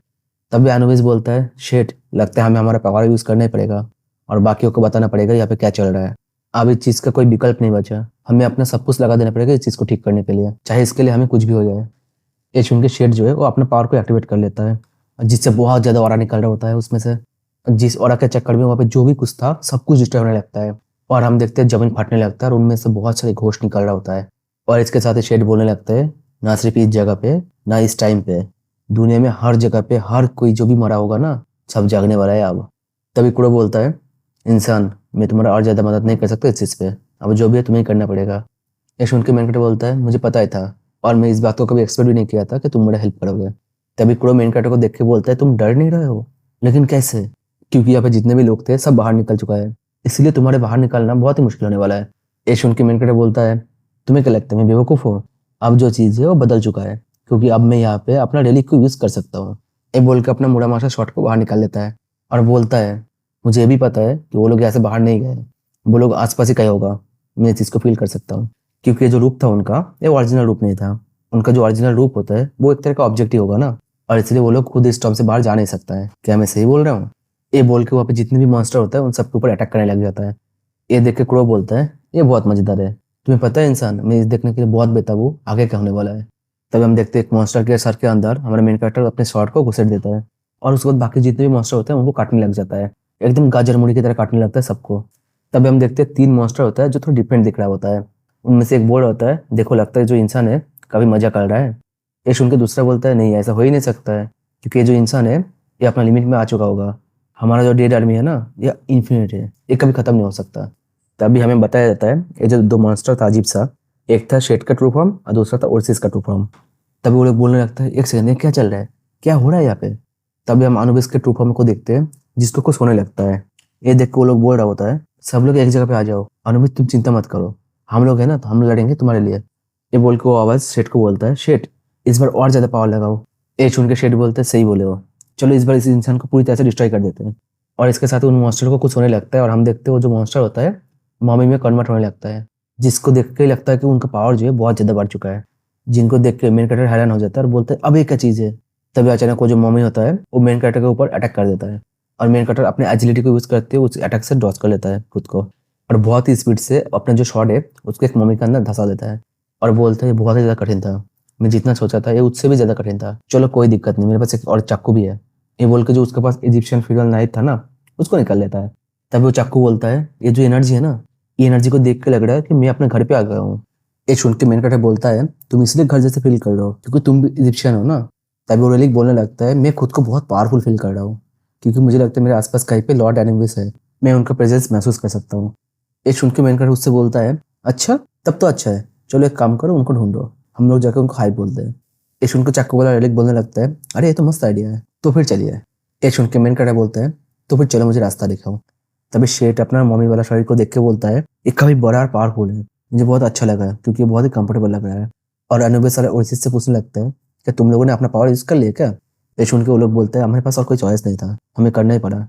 तभी अनुबिस बोलता है, शेट लगता है हमें हमारा पावर यूज करना ही पड़ेगा और बाकियों को बताना पड़ेगा यहाँ पे क्या चल रहा है। अब इस चीज का कोई विकल्प नहीं बचा, हमें अपना सब कुछ लगा देना पड़ेगा इस चीज को ठीक करने के लिए, चाहे इसके लिए हमें कुछ भी हो जाए। ये सुन के शेट जो है वो अपने पावर को एक्टिवेट कर लेता है जिससे बहुत ज्यादा ऑरा निकल रहा होता है उसमें से। जिस ऑरा के चक्कर में वहाँ पे जो भी कुछ था सब कुछ डिस्टर्ब होने लगता है और हम देखते हैं जमीन फटने लगता है और उनमें से बहुत सारे घोष निकल रहा होता है। और इसके साथ ही शेड बोलने लगता है, ना सिर्फ इस जगह पे ना इस टाइम पे, दुनिया में हर जगह पे हर कोई जो भी मरा होगा ना सब जागने वाला है अब। तभी कुरो बोलता है, इंसान मैं तुम्हारा और ज्यादा मदद नहीं कर सकता इस चीज पे, अब जो भी है तुम्हें ही करना पड़ेगा। ये सुन के मेन कैरेक्टर बोलता है, मुझे पता ही था और मैं इस बात को कभी एक्सपेक्ट भी नहीं किया था कि तुम मेरा हेल्प करोगे। तभी कुरो मेन कैरेक्टर को देख के बोलता है, तुम डर नहीं रहे हो? लेकिन कैसे? क्योंकि यहाँ पे जितने भी लोग थे सब बाहर निकल चुका है, इसलिए तुम्हारे बाहर निकलना बहुत ही मुश्किल होने वाला है। ये सुन के मेन कैरेक्टर बोलता है, तुम्हें क्या लगता है मैं बेवकूफ हूँ? अब जो चीज है वो बदल चुका है क्योंकि अब मैं यहाँ पे अपना रेलिक को यूज कर सकता हूँ। ये बोल के अपना मुड़ा माशा शॉट को बाहर निकाल लेता है और बोलता है, मुझे ये भी पता है कि वो लोग यहाँ से बाहर नहीं गए, वो लोग आसपास ही कहीं होगा, मैं इस चीज को फील कर सकता हूँ। क्योंकि ये जो रूप था उनका ये ओरिजिनल रूप नहीं था, उनका जो ओरिजिनल रूप होता है वो एक तरह का ऑब्जेक्ट ही होगा ना, और इसलिए वो लोग खुद इस टॉम से बाहर जा नहीं सकता है। क्या मैं सही बोल रहा हूँ? ये बोल के वहाँ पे जितने भी मॉन्स्टर होता है उन सबके ऊपर अटैक करने लग जाता है। ये देख के क्रो बोलता है, ये बहुत मजेदार है, तुम्हें पता है इंसान मैं इस देखने के लिए बहुत बेताब हूँ आगे क्या होने वाला है। तब हम देखते हैं एक मॉन्स्टर के सर के अंदर हमारा मेन कैरेक्टर अपने शॉट को घुसेड़ देता है और उसके बाद बाकी जितने भी मॉन्स्टर होते हैं उनको काटने लग जाता है, एकदम गाजर मुड़ी की तरह काटने लगता है सबको। तब हम देखते हैं 3 मॉन्स्टर होता है जो थोड़ा डिफरेंट दिख रहा होता है। उनमें से एक बोल होता है, देखो लगता है जो इंसान है काफी मजा कर रहा है। ये सुन के दूसरा बोलता है, नहीं ऐसा हो ही नहीं सकता है क्योंकि ये जो इंसान है ये अपना लिमिट में आ चुका होगा, हमारा जो डेड आर्मी है ना ये इन्फिनिट है, ये कभी खत्म नहीं हो सकता। तभी हमें बताया जाता है ये जो 2 मॉन्स्टर था अजीब सा, एक था शेड का ट्रू फॉर्म और दूसरा था ओरसिस का ट्रू फॉर्म। तभी वो लोग बोलने लगता है, एक सेकंड ये क्या चल रहा है, क्या हो रहा है यहाँ पे? तभी हम अनुबिस के ट्रू फॉर्म को देखते हैं जिसको कुछ होने लगता है। ये देख के वो लोग बोल रहा होता है, सब लोग एक जगह पे आ जाओ, अनुबिस तुम चिंता मत करो, हम लोग है ना तो हम लड़ेंगे तुम्हारे लिए। ये बोल के वो आवाज शेड को बोलता है, शेड इस बार और ज्यादा पावर लगाओ। ये सुन के शेड बोलते है, सही बोले हो, चलो इस बार इस इंसान को पूरी तरह से डिस्ट्रॉय कर देते हैं। और इसके साथ उन मॉन्स्टर को कुछ होने लगता है और हम देखते हैं वो जो मॉन्स्टर होता है मॉमी में कन्वर्ट होने लगता है, जिसको देख के लगता है कि उनका पावर जो है बहुत ज्यादा बढ़ चुका है। जिनको देख के मेन कैरेक्टर हैरान हो जाता है और बोलते हैं, अब ये क्या चीज है? तभी अचानक वो जो मॉमी होता है वो मेन कैरेक्टर के ऊपर अटैक कर देता है और मेन कैरेक्टर अपने एजिलिटी को यूज करते हुए उस अटैक से डॉच कर लेता है खुद को और बहुत ही स्पीड से अपना जो शॉट है उसको एक मॉमी के अंदर धंसा देता है और बोलता है, ये बहुत ही ज्यादा कठिन था, मैं जितना सोचा था ये उससे भी ज्यादा कठिन था, चलो कोई दिक्कत नहीं, मेरे पास एक और चाकू भी है। ये बोल के जो उसके पास इजिप्शियन फ्यूरल नाइफ था ना उसको निकाल लेता है। तभी वो चाकू बोलता है, ये जो एनर्जी है ना ये एनर्जी को देख के लग रहा है कि मैं अपने घर पे आ गया हूँ। ये सुन के मेन कैरेक्टर बोलता है, तुम इसलिए घर जैसे फील कर रहे हो क्योंकि तुम भी इजिप्शियन हो ना। तभी वो रेलिक बोलने लगता है, मैं खुद को बहुत पावरफुल फील कर रहा हूँ क्योंकि मुझे लगता है मेरे आसपास कहीं पे लॉर्ड एनिमिस है, मैं उनका प्रेजेंस महसूस कर सकता हूँ। ये सुन के मेन कैरेक्टर उससे बोलता है, अच्छा तब तो अच्छा है, चलो एक काम करो उनको ढूंढो, हम लोग जाकर उनको हाई बोलते हैं। ये सुन के चाकू वाला रेलिक बोलने लगता है, अरे ये तो मस्त आइडिया है, तो फिर चलिए। ये सुन के मेन कैरेक्टर बोलते हैं, तो फिर चलो मुझे रास्ता दिखाओ। तभी शेट अपना मम्मी वाला शरीर को देख के बोलता है, ये काफी बड़ा और पावरफुल है, मुझे बहुत अच्छा लगा है क्योंकि ये बहुत ही कंफर्टेबल लग रहा है। और अनुबिस वाले ओएसिस से पूछने लगते हैं कि तुम लोगों ने अपना पावर यूज कर लिया क्या? ये सुन के वो लोग बोलते हैं, हमारे पास और कोई चॉइस नहीं था, हमें करना ही पड़ा।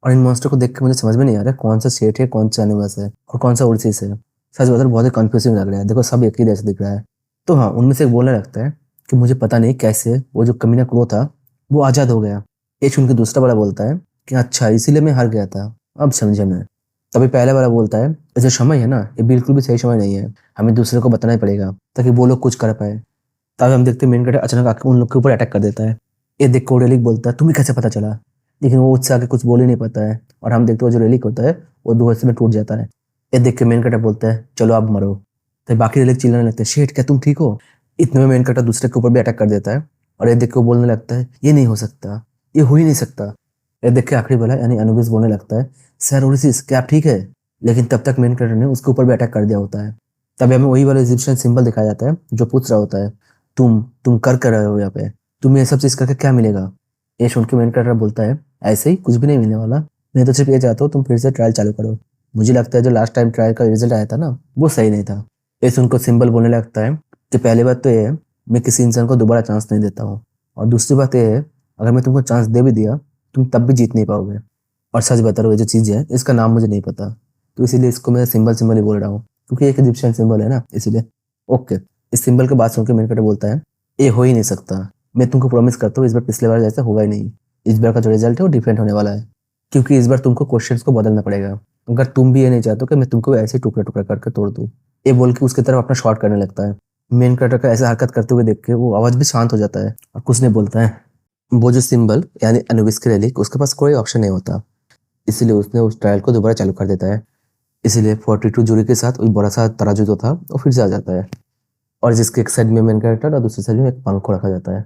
और इन मॉन्स्टर को देख के मुझे समझ में नहीं आ रहा है कौन सा शेट है, कौन सा एनिमस है और कौन सा उड़सीस है। सच बता बहुत ही कंफ्यूजिंग लग रहा है। देखो सब एक ही जैसे दिख रहा है। तो हाँ, उनमें से एक बोलने लगता है कि मुझे पता नहीं कैसे वो जो कमीना क्रो था वो आज़ाद हो गया। ये सुन के दूसरा वाला बोलता है कि अच्छा इसीलिए मैं हार गया था, अब समझे मैं। तभी पहले वाला बोलता है ये जो समय है ना, ये बिल्कुल भी सही समय नहीं है, हमें दूसरे को बताना ही पड़ेगा ताकि वो लोग कुछ कर पाए। तभी हम देखते हैं मेन कैरेक्टर अचानक आके उन लोग के ऊपर अटैक कर देता है। ये देख के रेलिक बोलता है तुम्हें कैसे पता चला, लेकिन वो उससे आगे कुछ बोल ही नहीं पाता है। और हम देखते हैं जो रेलिक होता है वो दो हिस्से में टूट जाता है। ये देख के मेन कैरेक्टर बोलता है चलो अब मरो। तो बाकी रेलिक चिल्लाने लगते हैं शेट क्या तुम ठीक हो। इतने में मेन कैरेक्टर दूसरे के ऊपर भी अटैक कर देता है और ये देख के वो बोलने लगता है ये नहीं हो सकता, ये हो ही नहीं सकता। ये देख के आखिरी वाला यानी अनुबिस बोलने लगता है सर ओरिसिस क्या आप ठीक है, लेकिन तब तक मेन कैरेक्टर ने उसके ऊपर भी अटैक कर दिया होता है। तभी हमें वही वाला इजिप्शियन सिंबल दिखाया जाता है जो पूछ रहा होता है तुम कर रहे हो यहाँ पे, तुम्हें ये सब चीज करके क्या मिलेगा। ये सुन के मेन कैरेक्टर बोलता है ऐसे ही कुछ भी नहीं मिलने वाला, मैं तो सिर्फ ये चाहता हूँ तुम फिर से ट्रायल चालू करो। मुझे लगता है जो लास्ट टाइम ट्रायल का रिजल्ट आया था ना वो सही नहीं था। ये सुन को सिंबल बोलने लगता है कि पहली बात तो ये है मैं किसी इंसान को दोबारा चांस नहीं देता हूँ, और दूसरी बात ये है अगर मैं तुमको चांस दे भी दिया तुम तब भी जीत नहीं पाओगे। और सच बता रहा हूँ ये जो चीज़ है इसका नाम मुझे नहीं पता, तो इसीलिए इसको मैं सिंबल ही बोल रहा हूँ क्योंकि एक इजिप्शियन सिंबल है ना इसीलिए। ओके, इस सिंबल के बाद सुन के मेन कैरेक्टर बोलता है ये हो ही नहीं सकता, मैं तुमको प्रॉमिस करता हूँ इस बार पिछले बार जैसा होगा ही नहीं। इस बार का जो रिजल्ट है वो डिफरेंट होने वाला है, क्योंकि इस बार तुमको क्वेश्चंस को बदलना पड़ेगा। अगर तुम भी ये नहीं चाहते कि मैं तुमको ऐसे टुकड़ा टुकड़ा करके तोड़ दूँ। ये बोल के उसकी तरफ अपना शॉट करने लगता है। मेन कैरेक्टर का ऐसा हरकत करते हुए देख के वो आवाज भी शांत हो जाता है और कुछ नहीं बोलता है। वो जो सिंबल यानी अनुबिस की रेलिक उसके पास कोई ऑप्शन नहीं होता, इसीलिए उसने उस ट्रायल को दोबारा चालू कर देता है। इसीलिए 42 जूरी के साथ वही बड़ा सा तराजू जो था वो फिर से आ जाता है, और जिसके एक साइड में मेन कैरेक्टर और दूसरी साइड में एक पंख को रखा जाता है।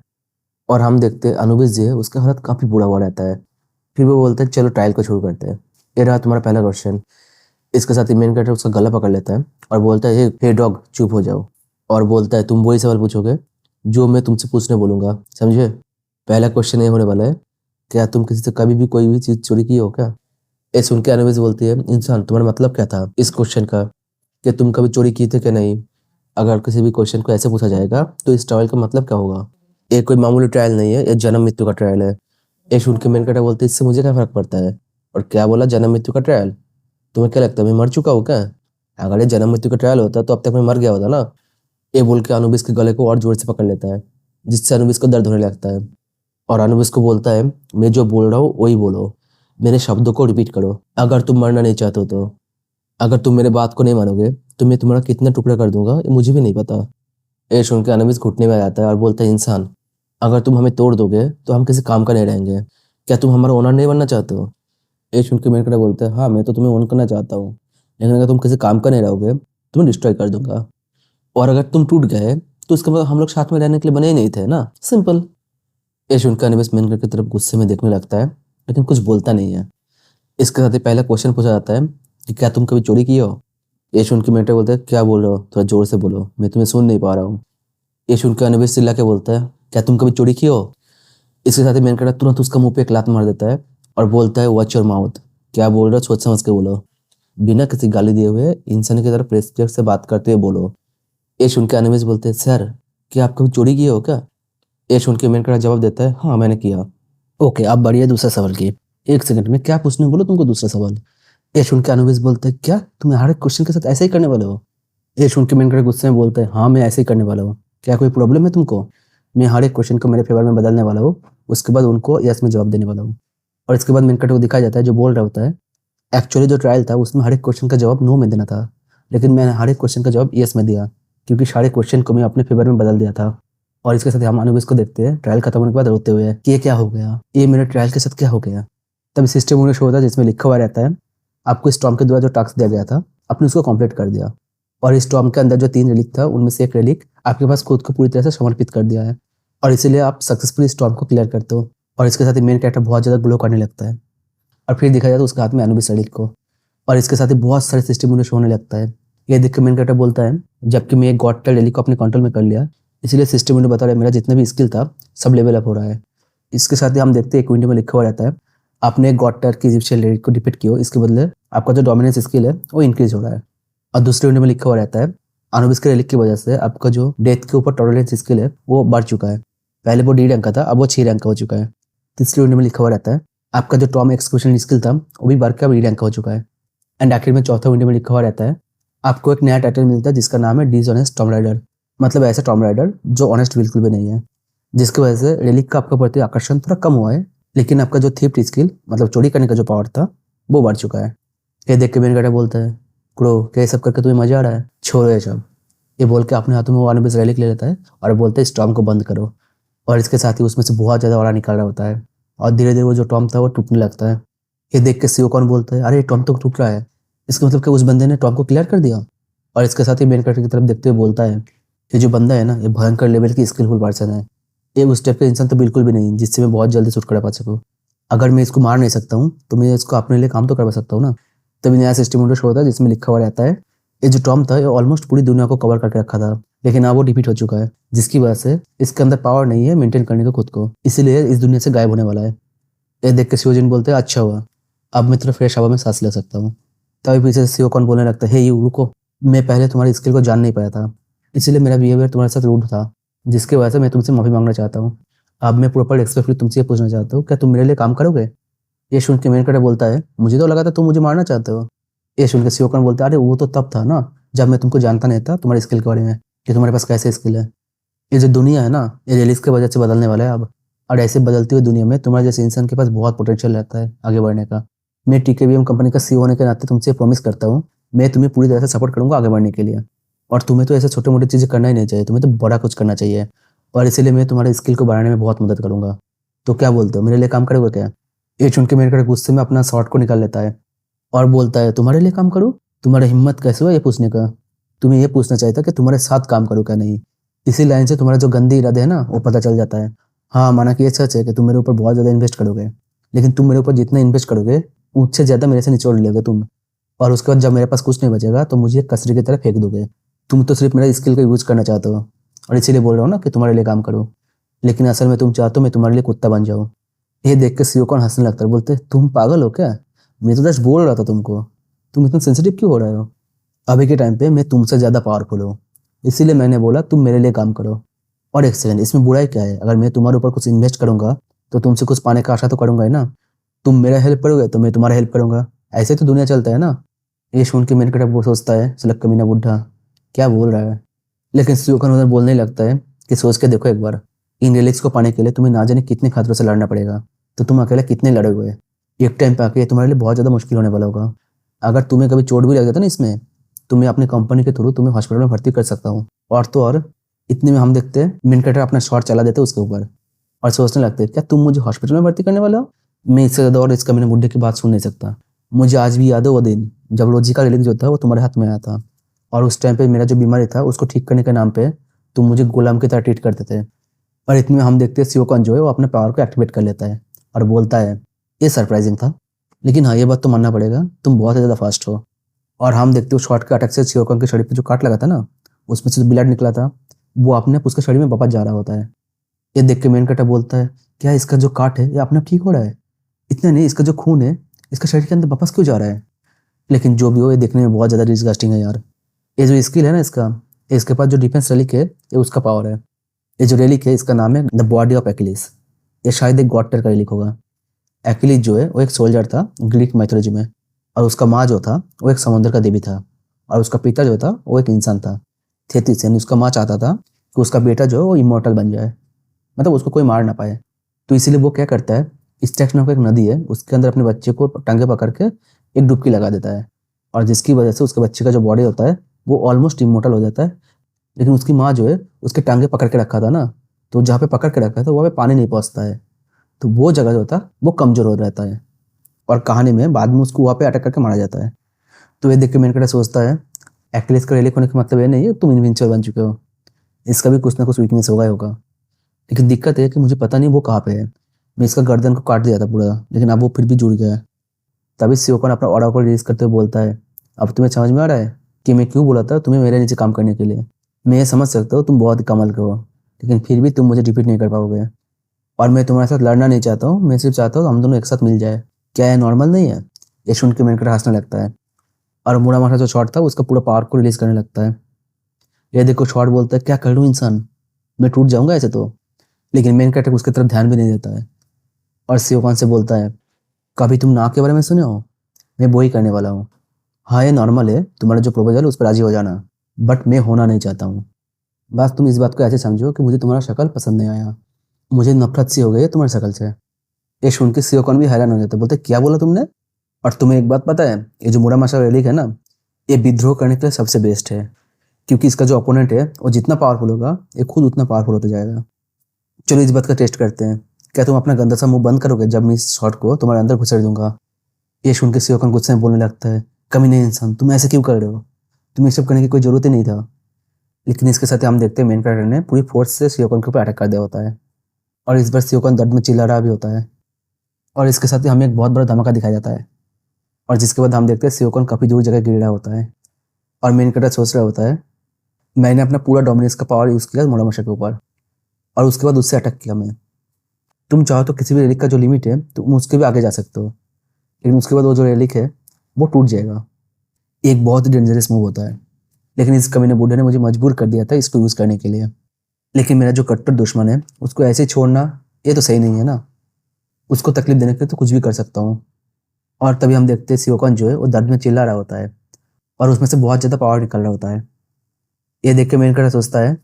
और हम देखते हैं अनुबिस जो है उसका हालत काफी बुरा हुआ रहता है। फिर वो बोलता है चलो ट्रायल को शुरू करते हैं, ये रहा तुम्हारा पहला क्वेश्चन। इसके साथ ही मेन कैरेक्टर उसका गला पकड़ लेता है और बोलता है हे डॉग चुप हो जाओ, और बोलता है तुम वही सवाल पूछोगे जो मैं तुमसे पूछने बोलूंगा, समझे। पहला क्वेश्चन ये होने वाला है क्या तुम किसी से कभी भी कोई भी चीज चोरी की हो क्या। ये सुन के अनुबिस बोलती है इंसान तुम्हारा मतलब क्या था इस क्वेश्चन का, कि तुम कभी चोरी की थे क्या नहीं। अगर किसी भी क्वेश्चन को ऐसे पूछा जाएगा तो इस ट्रायल का मतलब क्या होगा। ये कोई मामूली ट्रायल नहीं है, ये जन्म मृत्यु का ट्रायल है। ये सुन के मेन कैरेक्टर बोलते इससे मुझे क्या फर्क पड़ता है। और क्या बोला जन्म मृत्यु का ट्रायल, तुम्हें क्या लगता है मैं मर चुका हूँ क्या। अगर ये जन्म मृत्यु का ट्रायल होता तो अब तक मैं मर गया होता ना। ये बोल के अनुबिस के गले को और जोर से पकड़ लेता है जिससे अनुबिस को दर्द होने लगता है। और अनुबिस को बोलता है मैं जो बोल रहा हूँ वही बोलो, मेरे शब्दों को रिपीट करो अगर तुम मरना नहीं चाहते हो तो। अगर तुम मेरे बात को नहीं मानोगे तो मैं तुम्हारा कितना टुकड़ा कर दूंगा ये मुझे भी नहीं पता। ये सुन के अनुबिस घुटने में आ जाता है और बोलता है इंसान अगर तुम हमें तोड़ दोगे तो हम किसी काम का नहीं रहेंगे, क्या तुम हमारा ओनर नहीं बनना चाहते हो। ये सुन के मेरे को बोलते हैं हाँ मैं तो तुम्हें ओन करना चाहता हूँ, लेकिन अगर तुम किसी काम का नहीं रहोगे तुम्हें डिस्ट्रॉय कर दूंगा, और अगर तुम टूट गए तो इसका मतलब हम लोग साथ में रहने के लिए बने ही नहीं थे ना, सिंपल। ये सुनकर अनुबिस मेन कैरेक्टर की तरफ गुस्से में देखने लगता है लेकिन कुछ बोलता नहीं है। इसके साथ ही पहला क्वेश्चन पूछा जाता है कि क्या तुम कभी चोरी की हो। ये सुन के मेन कैरेक्टर बोलता है क्या बोल रहे हो, थोड़ा जोर से बोलो मैं तुम्हें सुन नहीं पा रहा हूँ। ये सुनकर अनुबिस चिल्ला के बोलता है क्या तुम कभी चोरी की हो। इसके साथ ही मेन कैरेक्टर तुरंत उसका मुंह पे एक लात मार देता है और बोलता है वॉच योर माउथ, क्या बोल रहे हो सोच समझ के बोलो, बिना किसी गाली दिए हुए इंसान की तरफ रेस्पेक्ट से बात करते हुए बोलो। ये सुन के अनुबिस बोलते हैं सर क्या आप कभी चोरी किए हो क्या। ये सुन के मेन कैरेक्टर जवाब देता है हाँ मैंने किया। ओके अब बढ़िया दूसरा सवाल की, एक सेकंड में क्या पूछने बोलो तुमको दूसरा सवाल। ये सुन के अनुबिस बोलते हैं क्या तुम हर एक क्वेश्चन के साथ ऐसे ही करने वाले हो। ये सुन के मेन कैरेक्टर गुस्से में बोलता है हाँ मैं ऐसे ही करने वाला हूँ, क्या कोई प्रॉब्लम है तुमको। मैं हर एक क्वेश्चन को मेरे फेवर में बदलने वाला हूँ, उसके बाद उनको यस में जवाब देने वाला हूँ। और इसके बाद मेन कैरेक्टर को दिखाया जाता है जो बोल रहा होता है एक्चुअली जो ट्रायल था उसमें हर एक क्वेश्चन का जवाब नो में देना था, लेकिन मैंने हर एक क्वेश्चन का जवाब यस में दिया क्योंकि सारे क्वेश्चन को मैं अपने फेवर में बदल दिया था। और इसके साथ हम अनुबिस को देखते हैं ट्रायल खत्म होने के बाद रोते हुए कि ये क्या हो गया, ये मेरे ट्रायल के साथ क्या हो गया। तब सिस्टम उन्हें शो होता है जिसमें लिखा हुआ रहता है आपको स्टॉर्म के द्वारा जो टास्क दिया गया था आपने उसको कंप्लीट कर दिया, और इस स्टॉर्म के अंदर जो 3 रिलीक था उनमें से एक रिलीक आपके पास खुद को पूरी तरह से समर्पित कर दिया है, और इसीलिए आप सक्सेसफुली स्टॉर्म को क्लियर करते हो। और इसके साथ ही मेन कैरेक्टर बहुत ज़्यादा ग्लो करने लगता है, और फिर दिखा जाता है उसके हाथ में अनुबिस रिलीक को, और इसके साथ ही बहुत सारे सिस्टम उन्हें शो होने लगता है। ये देख के मेन कैरेक्टर बोलता है जबकि मैं एक गॉड टेल रिलीक को अपने कंट्रोल में कर लिया, इसलिए सिस्टम उन्हें बता रहा है मेरा जितना भी स्किल था सब लेवल अप हो रहा है। इसके साथ ही हम देखते हैं एक विंडो में लिखा हुआ रहता है आपने एक गॉड टेल की इजिप्शियन रिलीक को डिफीट किया, इसके बदले आपका जो डोमिनेंस स्किल है वो इंक्रीज हो रहा है। और दूसरे विंडो में लिखा हुआ रहता है अनुबिस के रिलीक की वजह से आपका जो डेथ के ऊपर टॉलरेंस स्किल है वो बढ़ चुका है, पहले वो 1.5 रैंक का था अब वो 6 रैंक का हो चुका है। तीसरे विंडो में लिखा हुआ रहता है आपका जो टॉम एक्सक्यूशन स्किल था वो भी बढ़ के अब ई रैंक हो चुका है। एंड आखिर में चौथा विंडो में लिखा हुआ रहता है आपको एक नया टाइटल मिलता है जिसका नाम है डिसऑनेस्ट टॉम राइडर, मतलब ऐसा टॉम राइडर जो ऑनेस्ट बिल्कुल भी नहीं है, जिसकी वजह से रेलिक का आपके प्रति आकर्षण थोड़ा कम हुआ है, लेकिन आपका जो थीफ्ट स्किल मतलब चोरी करने का जो पावर था वो बढ़ चुका है। ये देख के मेन कैरेक्टर बोलता है क्रो क्या ये सब करके तुम्हें मजा आ रहा है, छोड़ो ये सब। ये बोल के अपने हाथों में वो अनुबिस रेलिक ले लेता है और बोलता है इस टॉम को बंद करो, और इसके साथ ही उसमें से बहुत ज़्यादा ऑरा निकल रहा होता है और धीरे धीरे वो जो टॉम था वो टूटने लगता है। ये देख के सियोकॉन बोलता है अरे टॉम तो टूट रहा है, इसका मतलब कि उस बंदे ने टॉम को क्लियर कर दिया। और इसके साथ ही मेन कैरेक्टर की तरफ देखते हुए बोलता है ये जो बंदा है ना ये भयंकर लेवल की स्किलफुल पर्सन है, ये उस टाइप का इंसान तो बिल्कुल भी नहीं जिससे मैं बहुत जल्दी छुटकारा पा सकूँ। अगर मैं इसको मार नहीं सकता हूँ तो मैं इसको अपने लिए काम तो करवा सकता हूँ ना। तभी नया सिस्टम शो होता है जिसमें लिखा हुआ रहता है ये जो टॉम था ये ऑलमोस्ट पूरी दुनिया को कवर करके रखा था, लेकिन अब वो डिफीट हो चुका है, जिसकी वजह से इसके अंदर पावर नहीं है मेंटेन करने का खुद को, इसीलिए इस दुनिया से गायब होने वाला है। ये देख के शिवजिन बोलते हैं अच्छा हुआ अब मैं थोड़ा फ्रेश हवा में सांस ले सकता हूँ। तभी पीछे से सियोकॉन बोलने लगता है हे यू रुको, मैं पहले तुम्हारी स्किल को जान नहीं पाया था, इसीलिए मेरा बिहेवियर तुम्हारे साथ रूड था, जिसकी वजह से मैं तुमसे माफी मांगना चाहता हूँ। अब मैं प्रॉपर एक्सपेक्टली तुमसे ये पूछना चाहता हूँ क्या तुम मेरे लिए काम करोगे। ये सुन के मेन कैरेक्टर बोलता है मुझे तो लगा था तुम मुझे मारना चाहते हो। ये सुन के सियोकॉन बोलता है अरे वो तो तब था ना जब मैं तुमको जानता नहीं था तुम्हारी स्किल के बारे में कि तुम्हारे पास कैसे स्किल है। ये जो दुनिया है ना ये रिलीज के वजह से बदलने वाला है अब, और ऐसे बदलती हुई दुनिया में तुम्हारे जैसे इंसान के पास बहुत पोटेंशियल रहता है आगे बढ़ने का। मैं टीकेबीएम कंपनी का सीईओ होने के नाते तुमसे प्रॉमिस करता हूँ मैं तुम्हें पूरी तरह से सपोर्ट करूंगा आगे बढ़ने के लिए, और तुम्हें तो ऐसे छोटे मोटे चीज़ें करना ही नहीं चाहिए, तुम्हें तो बड़ा कुछ करना चाहिए, और इसीलिए मैं तुम्हारे स्किल को बढ़ाने में बहुत मदद करूंगा। तो क्या बोलते हो मेरे लिए काम करोगे क्या। ये चुन के मेरे कड़े गुस्से में अपना शॉर्ट को निकाल लेता है और बोलता है तुम्हारे लिए काम करूँ, तुम्हारा हिम्मत कैसे हुआ ये पूछने का, तुम्हें ये पूछना चाहिए था कि तुम्हारे साथ काम करूँ क्या नहीं। इसी लाइन से तुम्हारा जो गंदे इरादे है ना वो पता चल जाता है। हाँ माना कि ये सच है कि तुम मेरे ऊपर बहुत ज़्यादा इन्वेस्ट करोगे, लेकिन तुम मेरे ऊपर जितना इन्वेस्ट करोगे उससे ज़्यादा मेरे से निचोड़ लोगे तुम, और उसके बाद जब मेरे पास कुछ नहीं बचेगा तो मुझे एक कचरे की तरह फेंक दोगे। तुम तो सिर्फ मेरा स्किल का यूज करना चाहते हो और इसीलिए बोल रहा हूँ ना कि तुम्हारे लिए काम करो, लेकिन असल में तुम चाहते हो मैं तुम्हारे लिए कुत्ता बन जाऊँ। ये देख के सियोकॉन हंसने लगता है, बोलते तुम पागल हो क्या, मैं तो जस्ट बोल रहा था तुमको, तुम इतना सेंसिटिव क्यों हो रहे हो। अभी के टाइम पे मैं तुमसे ज़्यादा पावरफुल हूँ, इसीलिए मैंने बोला तुम मेरे लिए काम करो। और एक सेकंड इसमें बुराई क्या है, अगर मैं तुम्हारे ऊपर कुछ इन्वेस्ट करूंगा तो तुमसे कुछ पाने का आशा तो करूंगा ही ना, तुम मेरा हेल्प करोगे तो मैं तुम्हारा हेल्प करूंगा, ऐसे तो दुनिया चलता है ना। ये सुन के मेरे वो सोचता है सलक कमीना बुढ़ा क्या बोल रहा है, लेकिन सियोकॉन उधर बोलने लगता है कि सोच के देखो एक बार इन रिलिक्स को पाने के लिए तुम्हें ना जाने कितने खतरों से लड़ना पड़ेगा, तो तुम अकेले कितने लड़े हुए, एक टाइम पे आके ये तुम्हारे लिए बहुत ज़्यादा मुश्किल होने वाला होगा। अगर तुम्हें कभी चोट भी लग जाता ना इसमें तो मैं अपनी कंपनी के थ्रू तुम्हें हॉस्पिटल में भर्ती कर सकता हूँ। और तो और इतने में हम देखते हैं मेन कैरेक्टर अपना शॉट चला देते उसके ऊपर और सोचने लगते हैं क्या तुम मुझे हॉस्पिटल में भर्ती करने वाले हो। मैं इससे ज़्यादा और इस कमीने बुड्ढे की बात सुन नहीं सकता। मुझे आज भी याद है वो दिन जब रोजी का रिलीज जो था वो तुम्हारे हाथ में आया था, और उस टाइम पे मेरा जो बीमारी था उसको ठीक करने के नाम पे तुम मुझे गुलाम की तरह ट्रीट करते थे। और इतने में हम देखते हैं सियोकॉन जो है वो अपने पावर को एक्टिवेट कर लेता है और बोलता है ये सरप्राइजिंग था, लेकिन हाँ ये बात तो मानना पड़ेगा तुम बहुत ज़्यादा फास्ट हो। और हम देखते हो शॉर्ट के अटैक से सियोकॉन के शरीर पे जो काट लगा था ना उसमें से जो ब्लड निकला था वो अपने आप उसके शरीर में वापस जा रहा होता है। ये देख के मेन कैरेक्टर बोलता है क्या इसका जो काट है ये अपने आप ठीक हो रहा है, इतना नहीं इसका जो खून है इसका शरीर के अंदर वापस क्यों जा रहा है। लेकिन जो भी हो ये देखने में बहुत ज़्यादा डिस्गस्टिंग है यार। ये जो स्किल है ना इसके पास जो डिफेंस रेलिक है ये उसका पावर है। ये जो रेलिक है इसका नाम है द बॉडी ऑफ एक्लिस, ये शायद एक गॉड टेर का रेलिक होगा। एक्लिस जो है वो एक सोल्जर था ग्रीक माइथोलॉजी में, और उसका माँ जो था वो एक समुद्र का देवी था, और उसका पिता जो था वो एक इंसान था थेथिस, यानी उसका माँ चाहता था कि उसका बेटा जो है वो इमोर्टल बन जाए, मतलब उसको कोई मार ना पाए। तो इसीलिए वो क्या करता है स्टेक्स नाम का एक नदी है उसके अंदर अपने बच्चे को टांगे पकड़ के एक डुबकी लगा देता है, और जिसकी वजह से उसके बच्चे का जो बॉडी होता है वो ऑलमोस्ट इमोर्टल हो जाता है। लेकिन उसकी माँ जो है उसके टांगे पकड़ के रखा था ना, तो जहाँ पे पकड़ के रखा था वहाँ पे पानी नहीं पहुँचता है, तो वो जगह जो होता है वो कमजोर हो रहता है, और कहानी में बाद में उसको वहाँ पे अटैक करके मारा जाता है। तो ये देख के मेन कैरेक्टर सोचता है एक्लिस का रेलिक होने का मतलब ये नहीं है तुम इनविंसिबल बन चुके हो, इसका भी कुछ ना कुछ वीकनेस होगा ही होगा। लेकिन दिक्कत है कि मुझे पता नहीं वो कहाँ पे है, मैं इसका गर्दन को काट दिया था पूरा लेकिन अब वो फिर भी जुड़ गया है। तभी सियोकॉन अपना ऑरा को रिलीज करते हुए बोलता है अब तुम्हें समझ में आ रहा है कि मैं क्यों बोला था तुम्हें मेरे नीचे काम करने के लिए। मैं ये समझ सकता हूँ तुम बहुत ही कमाल के हो, लेकिन फिर भी तुम मुझे डिफीट नहीं कर पाओगे, और मैं तुम्हारे साथ लड़ना नहीं चाहता हूँ, मैं सिर्फ चाहता हूँ हम दोनों एक साथ मिल जाए। क्या है नॉर्मल नहीं है। ये सुन के मेन कैरेक्टर हंसने लगता है और मुड़ा माथा जो शॉट था उसका पूरा पावर को रिलीज करने लगता है। ये देखो शॉट बोलता है क्या कर लूँ इंसान, मैं टूट जाऊंगा ऐसे तो, लेकिन मेन कैरेक्टर उसकी तरफ ध्यान भी नहीं देता है और सियोकॉन से बोलता है कभी तुम ना के बारे में सुने हो? मैं वही करने वाला हूँ। हाँ, ये नॉर्मल है, तुम्हारा जो प्रपोजल है उस पर राजी हो जाना, बट मैं होना नहीं चाहता हूँ। बस तुम इस बात को ऐसे समझो कि मुझे तुम्हारा शक्ल पसंद नहीं आया, मुझे नफरत सी हो गई है तुम्हारी शक्ल से। ये सुन के सियोकॉन भी हैरान हो जाते, बोलते क्या बोला तुमने? और तुम्हें एक बात पता है, ये जो मुरामाशा रेलिक है ना, ये विद्रोह करने के लिए सबसे बेस्ट है, क्योंकि इसका जो अपोनेंट है वो जितना पावरफुल होगा ये खुद उतना पावरफुल होता जाएगा। चलो इस बात का टेस्ट करते हैं। क्या तुम अपना गंदा सा मुंह बंद करोगे जब मैं इस शॉट को तुम्हारे अंदर घुसेड़ दूंगा? ये सुन के सियोकॉन गुस्से में बोलने लगता है, कमी नहीं इंसान, तुम ऐसे क्यों कर रहे हो? तुम्हें ये सब करने की कोई जरूरत ही नहीं था। लेकिन इसके साथ ही हम देखते हैं मेन कैरेक्टर ने पूरी फोर्स से सियोकॉन के ऊपर अटैक कर दिया होता है, और इस बार सियोकॉन दर्द में चिल्ला रहा भी होता है। और इसके साथ ही हमें एक बहुत बड़ा धमाका दिखाया जाता है, और जिसके बाद हम देखते हैं सियोकॉन काफ़ी दूर जगह गिर रहा होता है, और मेन कैरेक्टर सोच रहा होता है मैंने अपना पूरा डोमिनेंस का पावर यूज़ किया मुरामाशा के ऊपर, और उसके बाद उससे अटैक किया मैं। तुम चाहो तो किसी भी रेलिक का जो लिमिट है तुम उसके भी आगे जा सकते हो, लेकिन उसके बाद वो जो रेलिक है वो टूट जाएगा। एक बहुत ही डेंजरस मूव होता है, लेकिन इस कमीने बूढ़े ने मुझे मजबूर कर दिया था इसको यूज़ करने के लिए। लेकिन मेरा जो कट्टर दुश्मन है उसको ऐसे ही छोड़ना ये तो सही नहीं है ना, उसको तकलीफ देने के लिए तो कुछ भी कर सकता हूँ। और तभी हम देखते हैं सियोकॉन जो है वो दर्द में चिल्ला रहा होता है, और उसमें से बहुत ज़्यादा पावर निकल रहा होता है। ये देख के मेन कैरेक्टर सोचता है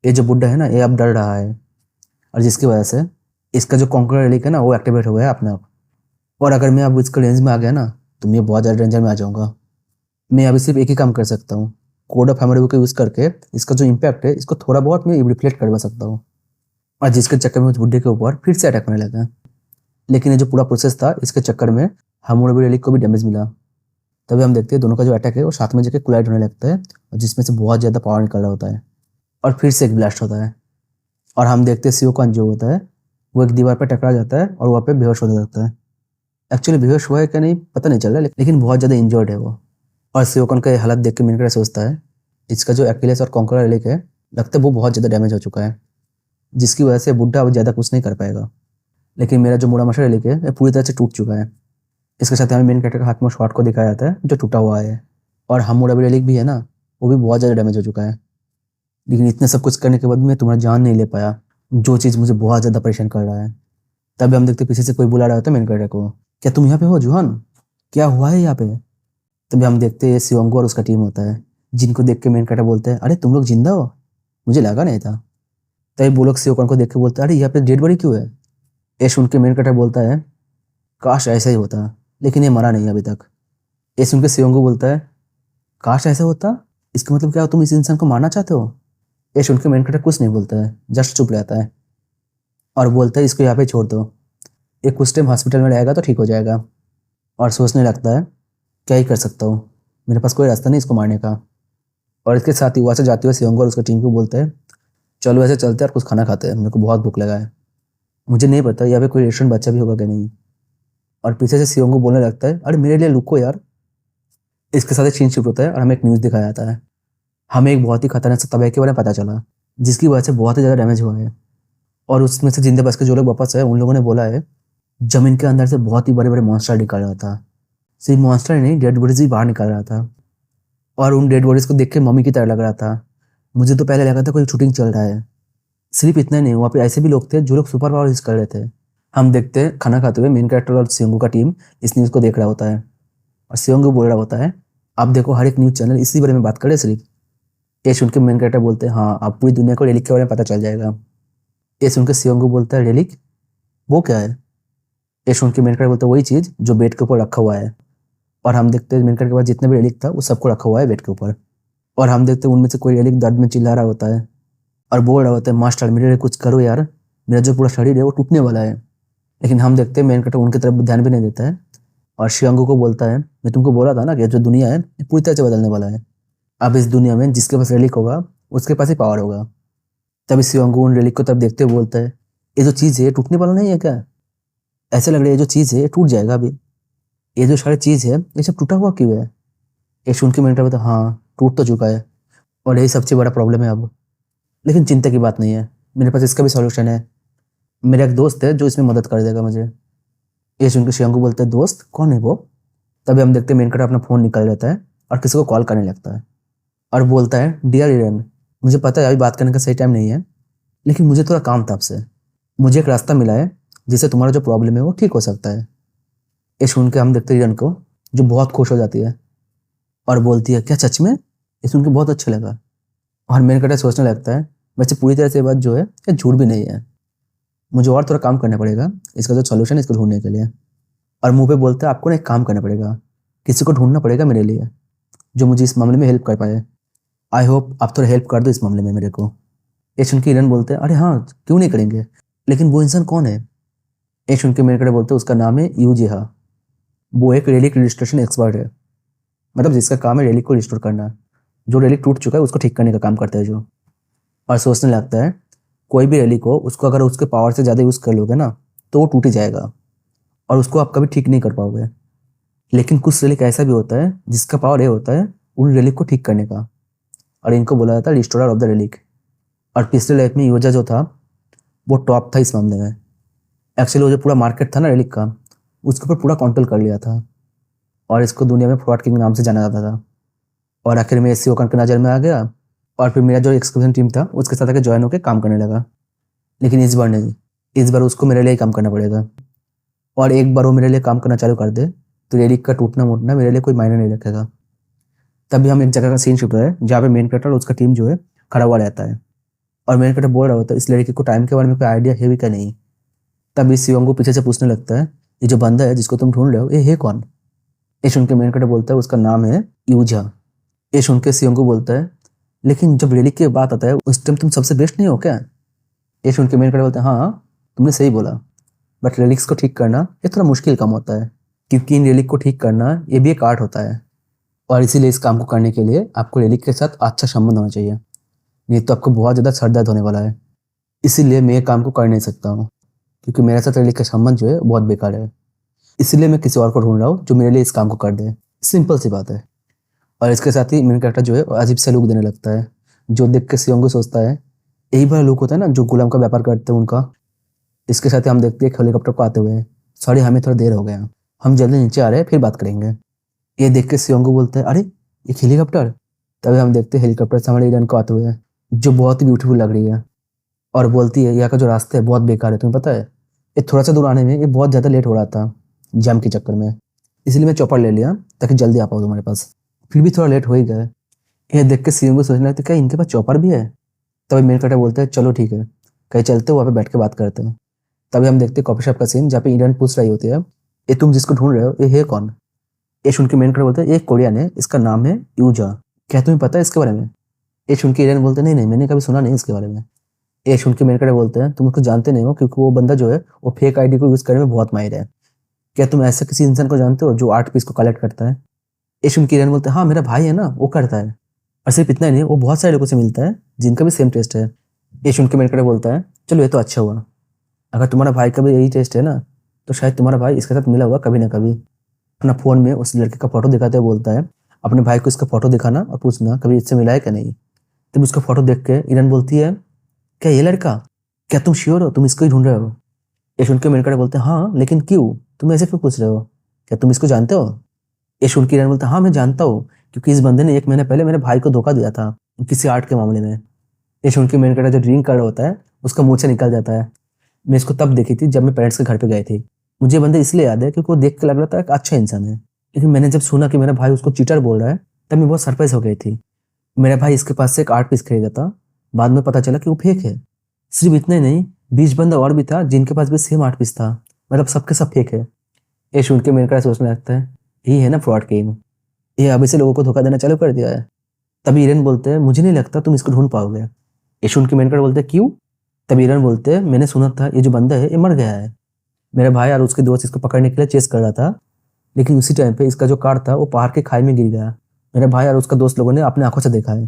ये जो बुड्ढा है ना ये अब डर रहा है, और जिसकी वजह से इसका जो कॉन्करर रेलिक है ना वो एक्टिवेट हो गया है अपने आप। और अगर मैं अब इसके रेंज में आ गया ना तो मैं बहुत ज़्यादा डेंजर में आ जाऊँगा। मैं अभी सिर्फ एक ही काम कर सकता हूँ, कोड ऑफ हैमरबू को यूज़ करके इसका जो इम्पैक्ट है इसको थोड़ा बहुत मैं रिफ्लेक्ट करवा सकता हूँ, और जिसके चक्कर में उस बुड्ढे के ऊपर फिर से अटैक होने लगा। लेकिन ये जो पूरा प्रोसेस था इसके चक्कर में हैमरबू रेलिक को भी डैमेज मिला। तभी हम देखते हैं दोनों का जो अटैक है वो साथ में जाकर कोलाइड होने लगता है, और जिसमें से बहुत ज़्यादा पावर निकल रहा होता है, और फिर से एक ब्लास्ट होता है। और हम देखते हैं सियोकॉन जो होता है वो एक दीवार पर टकरा जाता है और वहाँ पे बेहोश होने लगता है। एक्चुअली बेहोश हुआ है क्या नहीं पता नहीं चल रहा, लेकिन बहुत ज़्यादा इंजर्ड है वो। और सियोकॉन का ये हालत देख के मिनकर सोचता है इसका जो एक्विलियस और कॉन्करर रेलिक है लगता है वो बहुत ज़्यादा डैमेज हो चुका है, जिसकी वजह से बुड्ढा अब ज़्यादा कुछ नहीं कर पाएगा। लेकिन मेरा जो मुरामाशा रेलिक है ये पूरी तरह से टूट चुका है। इसके साथ हमें मेन कैरेक्टर के हाथ में शॉट को दिखाया जाता है जो टूटा हुआ है, और हममुराबी रेलिक भी है ना वो भी बहुत ज़्यादा डैमेज हो चुका है। लेकिन इतने सब कुछ करने के बाद मैं तुम्हारा जान नहीं ले पाया, जो चीज़ मुझे बहुत ज़्यादा परेशान कर रहा है। तभी हम देखते पीछे से कोई बुला रहा होता है मेन कैरेक्टर को, क्या तुम यहाँ पे हो जुहान, क्या हुआ है यहाँ पे? तभी हम देखते हैं शिवंगो और उसका टीम होता है, जिनको देख के मेन कैरेक्टर बोलते हैं अरे तुम लोग जिंदा हो, मुझे लगा नहीं था। तभी वो लोग शिवकॉन को देख के बोलते हैं अरे यहाँ पे डेड बॉडी क्यों है? ये सुन के मेन कैरेक्टर बोलता है काश ऐसा ही होता, लेकिन ये मरा नहीं अभी तक। ये सुन के शिवंगो बोलता है काश ऐसा होता, इसका मतलब क्या तुम इस इंसान को मारना चाहते हो? ये सुन के मेन कैरेक्टर कुछ नहीं बोलता है, जस्ट चुप रहता है और बोलता है इसको यहाँ पे छोड़ दो, ये कुछ टाइम हॉस्पिटल में रहेगा तो ठीक हो जाएगा। और सोचने लगता है क्या ही कर सकता हूँ, मेरे पास कोई रास्ता नहीं इसको मारने का। और इसके साथ ही वहाँ से जाते हुए शिवंगो और उसका टीम को बोलते हैं चलो ऐसे चलते हैं और कुछ खाना खाते हैं, मेरे को बहुत भूख लगा है। मुझे नहीं पता यहाँ पे कोई रेस्टोरेंट बच्चा भी होगा कि नहीं। और पीछे से शिवंगो बोलने लगता है अरे मेरे लिए रुको यार। इसके साथ एक सीन शिफ्ट होता है और हमें एक न्यूज़ दिखाया जाता है। हमें एक बहुत ही खतरनाक सा तबाही के बारे में पता चला, जिसकी वजह से बहुत ही ज़्यादा डैमेज हुआ है। और उसमें से जिंदा बच के जो लोग वापस आए उन लोगों ने बोला है जमीन के अंदर से बहुत ही बड़े बड़े मॉन्स्टर निकल रहा था। सिर्फ मॉन्स्टर ही नहीं, डेड बॉडीज भी बाहर निकल रहा था, और उन डेड बॉडीज को देख के मम्मी की तरह लग रहा था। मुझे तो पहले लगा था कोई शूटिंग चल रहा है। सिर्फ इतना ही नहीं, वहाँ पे ऐसे भी लोग थे जो लोग सुपर पावर यूज कर रहे थे। हम देखते हैं खाना खाते हुए मेन कैरेक्टर और शिवंगो का टीम इस न्यूज़ को देख रहा होता है, और शिवंगो बोल रहा होता है आप देखो हर एक न्यूज़ चैनल इसी बारे में बात करे सिर्फ। ये सुन के मेन कैरेक्टर बोलते हैं हाँ अब पूरी दुनिया को रेलिक के बारे में पता चल जाएगा। ये सुन के शिवंगो बोलता है रेलिक वो क्या है? ये सुन के मेन कैरेक्टर बोलता है वही चीज़ जो बेड के ऊपर रखा हुआ है। और हम देखते हैं मेन कैरेक्टर के पास जितने भी रेलिक था वो सबको रखा हुआ है बेड के ऊपर। और हम देखते हैं उनमें से कोई रेलिक दर्द में चिल्ला रहा होता है और बोल रहा होता है मास्टर मेरे लिए कुछ करो यार, मेरा जो पूरा शरीर है वो टूटने वाला है। लेकिन हम देखते हैं मेन कैरेक्टर उनकी तरफ ध्यान भी नहीं देता है, और शिवंगो को बोलता है मैं तुमको बोला था ना कि जो दुनिया है ये पूरी तरह से बदलने वाला है। अब इस दुनिया में जिसके पास रेलिक होगा उसके पास ही पावर होगा। तभी शिवंगो उन रेलिक को तब देखते हुए बोलता है ये जो चीज़ है ये टूटने वाला नहीं है क्या? ऐसा लग रहा है ये जो चीज़ है ये टूट जाएगा अभी, ये जो सारी चीज़ है ये सब टूटा हुआ क्यों है? ये सुन के मैंने बताया हाँ टूट तो चुका है, और यही सबसे बड़ा प्रॉब्लम है अब। लेकिन चिंता की बात नहीं है, मेरे पास इसका भी सॉल्यूशन है। मेरा एक दोस्त है जो इसमें मदद कर देगा मुझे। ये सुन के शिवंगो बोलते हैं दोस्त कौन है वो? तभी हम देखते हैं मेन कैरेक्टर अपना फ़ोन निकाल लेता है और किसी को कॉल करने लगता है और बोलता है डियर इरन, मुझे पता है अभी बात करने का सही टाइम नहीं है, लेकिन मुझे थोड़ा काम था आपसे। मुझे एक रास्ता मिला है जिससे तुम्हारा जो प्रॉब्लम है वो ठीक हो सकता है। ये सुन के हम देखते हैं हिरन को, जो बहुत खुश हो जाती है और बोलती है क्या सच में? ये सुन के बहुत अच्छा लगा। और मेन कैरेक्टर सोचने लगता है वैसे पूरी तरह से ये बात जो है ये झूठ भी नहीं है, मुझे और थोड़ा काम करना पड़ेगा इसका जो सॉल्यूशन है इसको ढूंढने के लिए। और मुंह पे बोलता है आपको ना एक काम करना पड़ेगा, किसी को ढूंढना पड़ेगा मेरे लिए जो मुझे इस मामले में हेल्प कर पाए। आई होप आप थोड़ा हेल्प कर दो इस मामले में मेरे को। ये सुन के हिरन बोलते हैं अरे हाँ क्यों नहीं करेंगे, लेकिन वो इंसान कौन है? ये सुन के मेरे कड़े बोलते हैं उसका नाम है यूजिहा। वो एक रेलिक रजिस्ट्रेशन एक्सपर्ट है, मतलब जिसका काम है रेलिक को रिस्टोर करना, जो रेलिक टूट चुका है उसको ठीक करने का काम करता है जो। और सोचने लगता है कोई भी रेलिक हो उसको अगर उसके पावर से ज़्यादा यूज़ कर लोगे ना तो वो टूट ही जाएगा और उसको आप कभी ठीक नहीं कर पाओगे। लेकिन कुछ रेलिक ऐसा भी होता है जिसका पावर ये होता है उन रेलिक को ठीक करने का, और इनको बोला जाता है रिस्टोरर ऑफ द रेलिक। और पिछले लाइफ में यूजा जो था वो टॉप था इस मामले में। एक्चुअली वो जो पूरा मार्केट था ना रेलिक का उसके ऊपर पूरा कंट्रोल कर लिया था और इसको दुनिया में फ्रॉड किंग नाम से जाना जाता था। और आखिर में एससी ओकन के नज़र में आ गया और फिर मेरा जो एक्सक्लूजन टीम था उसके साथ आके ज्वाइन होकर काम करने लगा। लेकिन इस बार नहीं, इस बार उसको मेरे लिए ही काम करना पड़ेगा। और एक बार वो मेरे लिए काम करना चालू कर दे तो रेलिक का टूटना मूटना मेरे लिए कोई मायने नहीं रखेगा। तभी हम एक जगह का सीन शूट है जहाँ पे मेन कैरेक्टर और उसका टीम जो है खड़ा हुआ रहता है और मेन कैरेक्टर बोल रहा होता है इस लड़की को टाइम के बारे में कोई आइडिया है भी क्या नहीं। तभी शिवम को पीछे से पूछने लगता है ये जो बंदा है जिसको तुम ढूंढ रहे हो ये है कौन? ये सुन के मेन कैरेक्टर बोलता है उसका नाम है यूजा। ये सुन के शिवम को बोलता है लेकिन जब रेलिक की बात आता है उस टाइम तुम सबसे बेस्ट नहीं हो क्या? ये सुन के मेन कैरेक्टर बोलता है हाँ तुमने सही बोला, बट रेलिक्स को ठीक करना ये थोड़ा मुश्किल काम होता है क्योंकि इन रेलिक को ठीक करना ये भी एक आर्ट होता है और इसीलिए इस काम को करने के लिए आपको रेलिक के साथ अच्छा संबंध होना चाहिए, नहीं तो आपको बहुत ज़्यादा सर दर्द होने वाला है। इसीलिए मैं ये काम को कर नहीं सकता हूँ क्योंकि मेरे साथ रेलिक का संबंध जो है बहुत बेकार है, इसीलिए मैं किसी और को ढूंढ रहा हूँ जो मेरे लिए इस काम को कर दे। सिंपल सी बात है। और इसके साथ ही मेन कैरेक्टर जो है अजीब सा लुक देने लगता है जो देख के शिवम को सोचता है यही बड़ा लुक होता है ना जो गुलाम का व्यापार करते हैं उनका। इसके साथ ही हम देखते हैं हेलीकॉप्टर को आते हुए। सॉरी हमें थोड़ा देर हो गया, हम जल्दी नीचे आ रहे हैं फिर बात करेंगे। ये देख के शिवम को बोलते हैं अरे एक हेलीकॉप्टर। तभी हम देखते हैं हेलीकॉप्टर से हमारे ईरान को आते हुए जो बहुत ही ब्यूटीफुल लग रही है और बोलती है यहाँ का जो रास्ता है बहुत बेकार है, तुम्हें पता है ये थोड़ा सा दूर आने में ये बहुत ज़्यादा लेट हो रहा था जाम के चक्कर में, इसलिए मैं चॉपर ले लिया ताकि जल्दी आ पाऊँ तुम्हारे पास। फिर भी थोड़ा लेट हो ही गया। ये देख के सीएम को सोचने लगता है क्या इनके पास चॉपर भी है? तभी मेन कैरेक्टर बोलते हैं चलो ठीक है कहीं चलते वहाँ पे बैठ के बात करते हैं। तभी हम देखते हैं कॉफी शॉप का सीन जहाँ पे ईरान पूछ रही होती है ये तुम जिसको ढूंढ रहे हो ये है कौन? ये सुन के मेन कैरेक्टर बोलते हैं ये कोरियन है, इसका नाम है यूजा, क्या तुम्हें पता है इसके बारे में? ये सुन के ईरान बोलते हैं नहीं मैंने कभी सुना नहीं इसके बारे में। ये सुन के मेन कैरेक्टर बोलते हैं तुम उसको जानते नहीं हो क्योंकि वो बंदा जो है वो फेक आईडी को यूज़ करने में बहुत माहिर है। क्या तुम ऐसे किसी इंसान को जानते हो जो आर्ट पीस को कलेक्ट करता है? ये सुन के ईरान बोलते हैं हाँ मेरा भाई है ना वो करता है, और सिर्फ इतना ही नहीं वो बहुत सारे लोगों से मिलता है जिनका भी सेम टेस्ट है। ये सुन के मेन कैरेक्टर बोलता है चलो ये तो अच्छा हुआ, अगर तुम्हारा भाई का भी यही टेस्ट है ना तो शायद तुम्हारा भाई इसके साथ मिला होगा कभी ना कभी। अपना फ़ोन में उस लड़के का फोटो दिखाते हुए बोलता है अपने भाई को इसका फोटो दिखाना और पूछना कभी इससे मिला है क्या नहीं। तब उसका फोटो देख के ईरान बोलती है क्या ये लड़का, क्या तुम श्योर हो तुम इसको ही ढूंढ रहे हो? ये सुन के मेन कैरेक्टर बोलते हैं हाँ लेकिन क्यों, तुम ऐसे क्यों पूछ रहे हो, क्या तुम इसको जानते हो? ये सुन के ईरान बोलता है हाँ मैं जानता हूँ क्योंकि इस बंदे ने 1 महीने पहले मेरे भाई को धोखा दिया था किसी आर्ट के मामले में। ये सुन के मेन कैरेक्टर जो ड्रिंक कर रहा होता है उसका मुंह से निकल जाता है। मैं इसको तब देखी थी जब मैं पेरेंट्स के घर पे गई थी, मुझे बंदे इसलिए याद है क्योंकि वो देख के लग रहा था एक अच्छा इंसान है, लेकिन मैंने जब सुना कि मेरा भाई उसको चीटर बोल रहा है तब मैं बहुत सरप्राइज हो गई थी। मेरा भाई इसके पास से एक आर्ट पीस खरीदा था, बाद में पता चला कि वो फेक है। सिर्फ इतना ही नहीं 20 बंदा और भी था जिनके पास भी सेम आर्ट पीस था, मतलब सबके सब फेक है। ये सुन के मेरे को सोचने लगता है यही है ना फ्रॉड गेम, ये अभी से लोगों को धोखा देना चालू कर दिया है। तभी ईरान बोलते हैं मुझे नहीं लगता तुम इसको ढूंढ पाओगे। ये सुन के मेरे को बोलते हैं क्यों? तभी ईरान बोलते हैं मैंने सुना था ये जो बंदा है ये मर गया है, मेरे भाई और उसके दोस्त इसको पकड़ने के लिए चेस कर रहा था, लेकिन उसी टाइम पे इसका जो कार था वो पहाड़ के खाई में गिर गया। मेरे भाई और उसका दोस्त लोगों ने अपने आंखों से देखा है।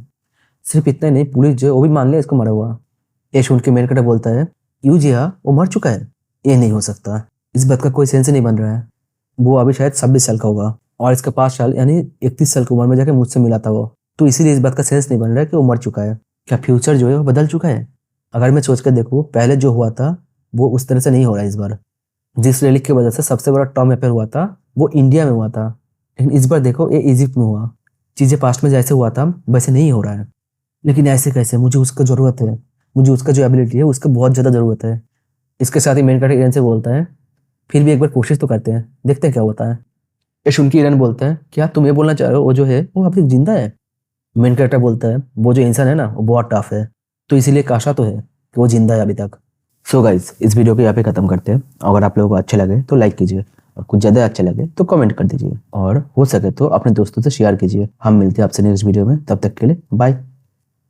सिर्फ इतना ही नहीं पुलिस जो है वो भी मान लिया इसको मरा हुआ। ये सुन के मेरे कटा बोलता है यू जी हाँ वो मर चुका है, ये नहीं हो सकता, इस बात का कोई सेंस ही नहीं बन रहा है। वो अभी शायद 26 साल का होगा और इसका 5 साल यानी 31 साल की उम्र में जाके मुझसे मिला था वो, तो इसीलिए इस बात का सेंस नहीं बन रहा है कि वो मर चुका है। क्या फ्यूचर जो है वो बदल चुका है? अगर मैं सोच कर देखूँ पहले जो हुआ था वो उस तरह से नहीं हो रहा है इस बार। जिस रेलिक की वजह से सबसे बड़ा टॉम अफेयर हुआ था वो इंडिया में हुआ था, लेकिन इस बार देखो ये इजिप्ट में हुआ। चीज़ें पास्ट में जैसे हुआ था वैसे नहीं हो रहा है, लेकिन ऐसे कैसे? मुझे उसका ज़रूरत है, मुझे उसका जो एबिलिटी है उसका बहुत ज़्यादा ज़रूरत है। इसके साथ ही मेन कैरेक्टर ईरान से बोलता है फिर भी एक बार कोशिश तो करते हैं, देखते हैं क्या होता है। ये सुन के ईरन बोलता है, क्या तुम ये बोलना चाह रहे हो वो जो है वो अभी तक जिंदा है? मेन कैरेक्टर बोलता है, वो जो इंसान है ना वो बहुत टफ है, तो इसीलिए एक आशा तो है कि वो जिंदा है अभी तक। सो गाइस, इस वीडियो को यहाँ पे खत्म करते हैं। अगर आप लोगों को अच्छे लगे तो लाइक कीजिए, और कुछ ज़्यादा अच्छे लगे तो कमेंट कर दीजिए, और हो सके तो अपने दोस्तों से शेयर कीजिए। हम मिलते हैं आपसे नेक्स्ट वीडियो में, तब तक के लिए बाय।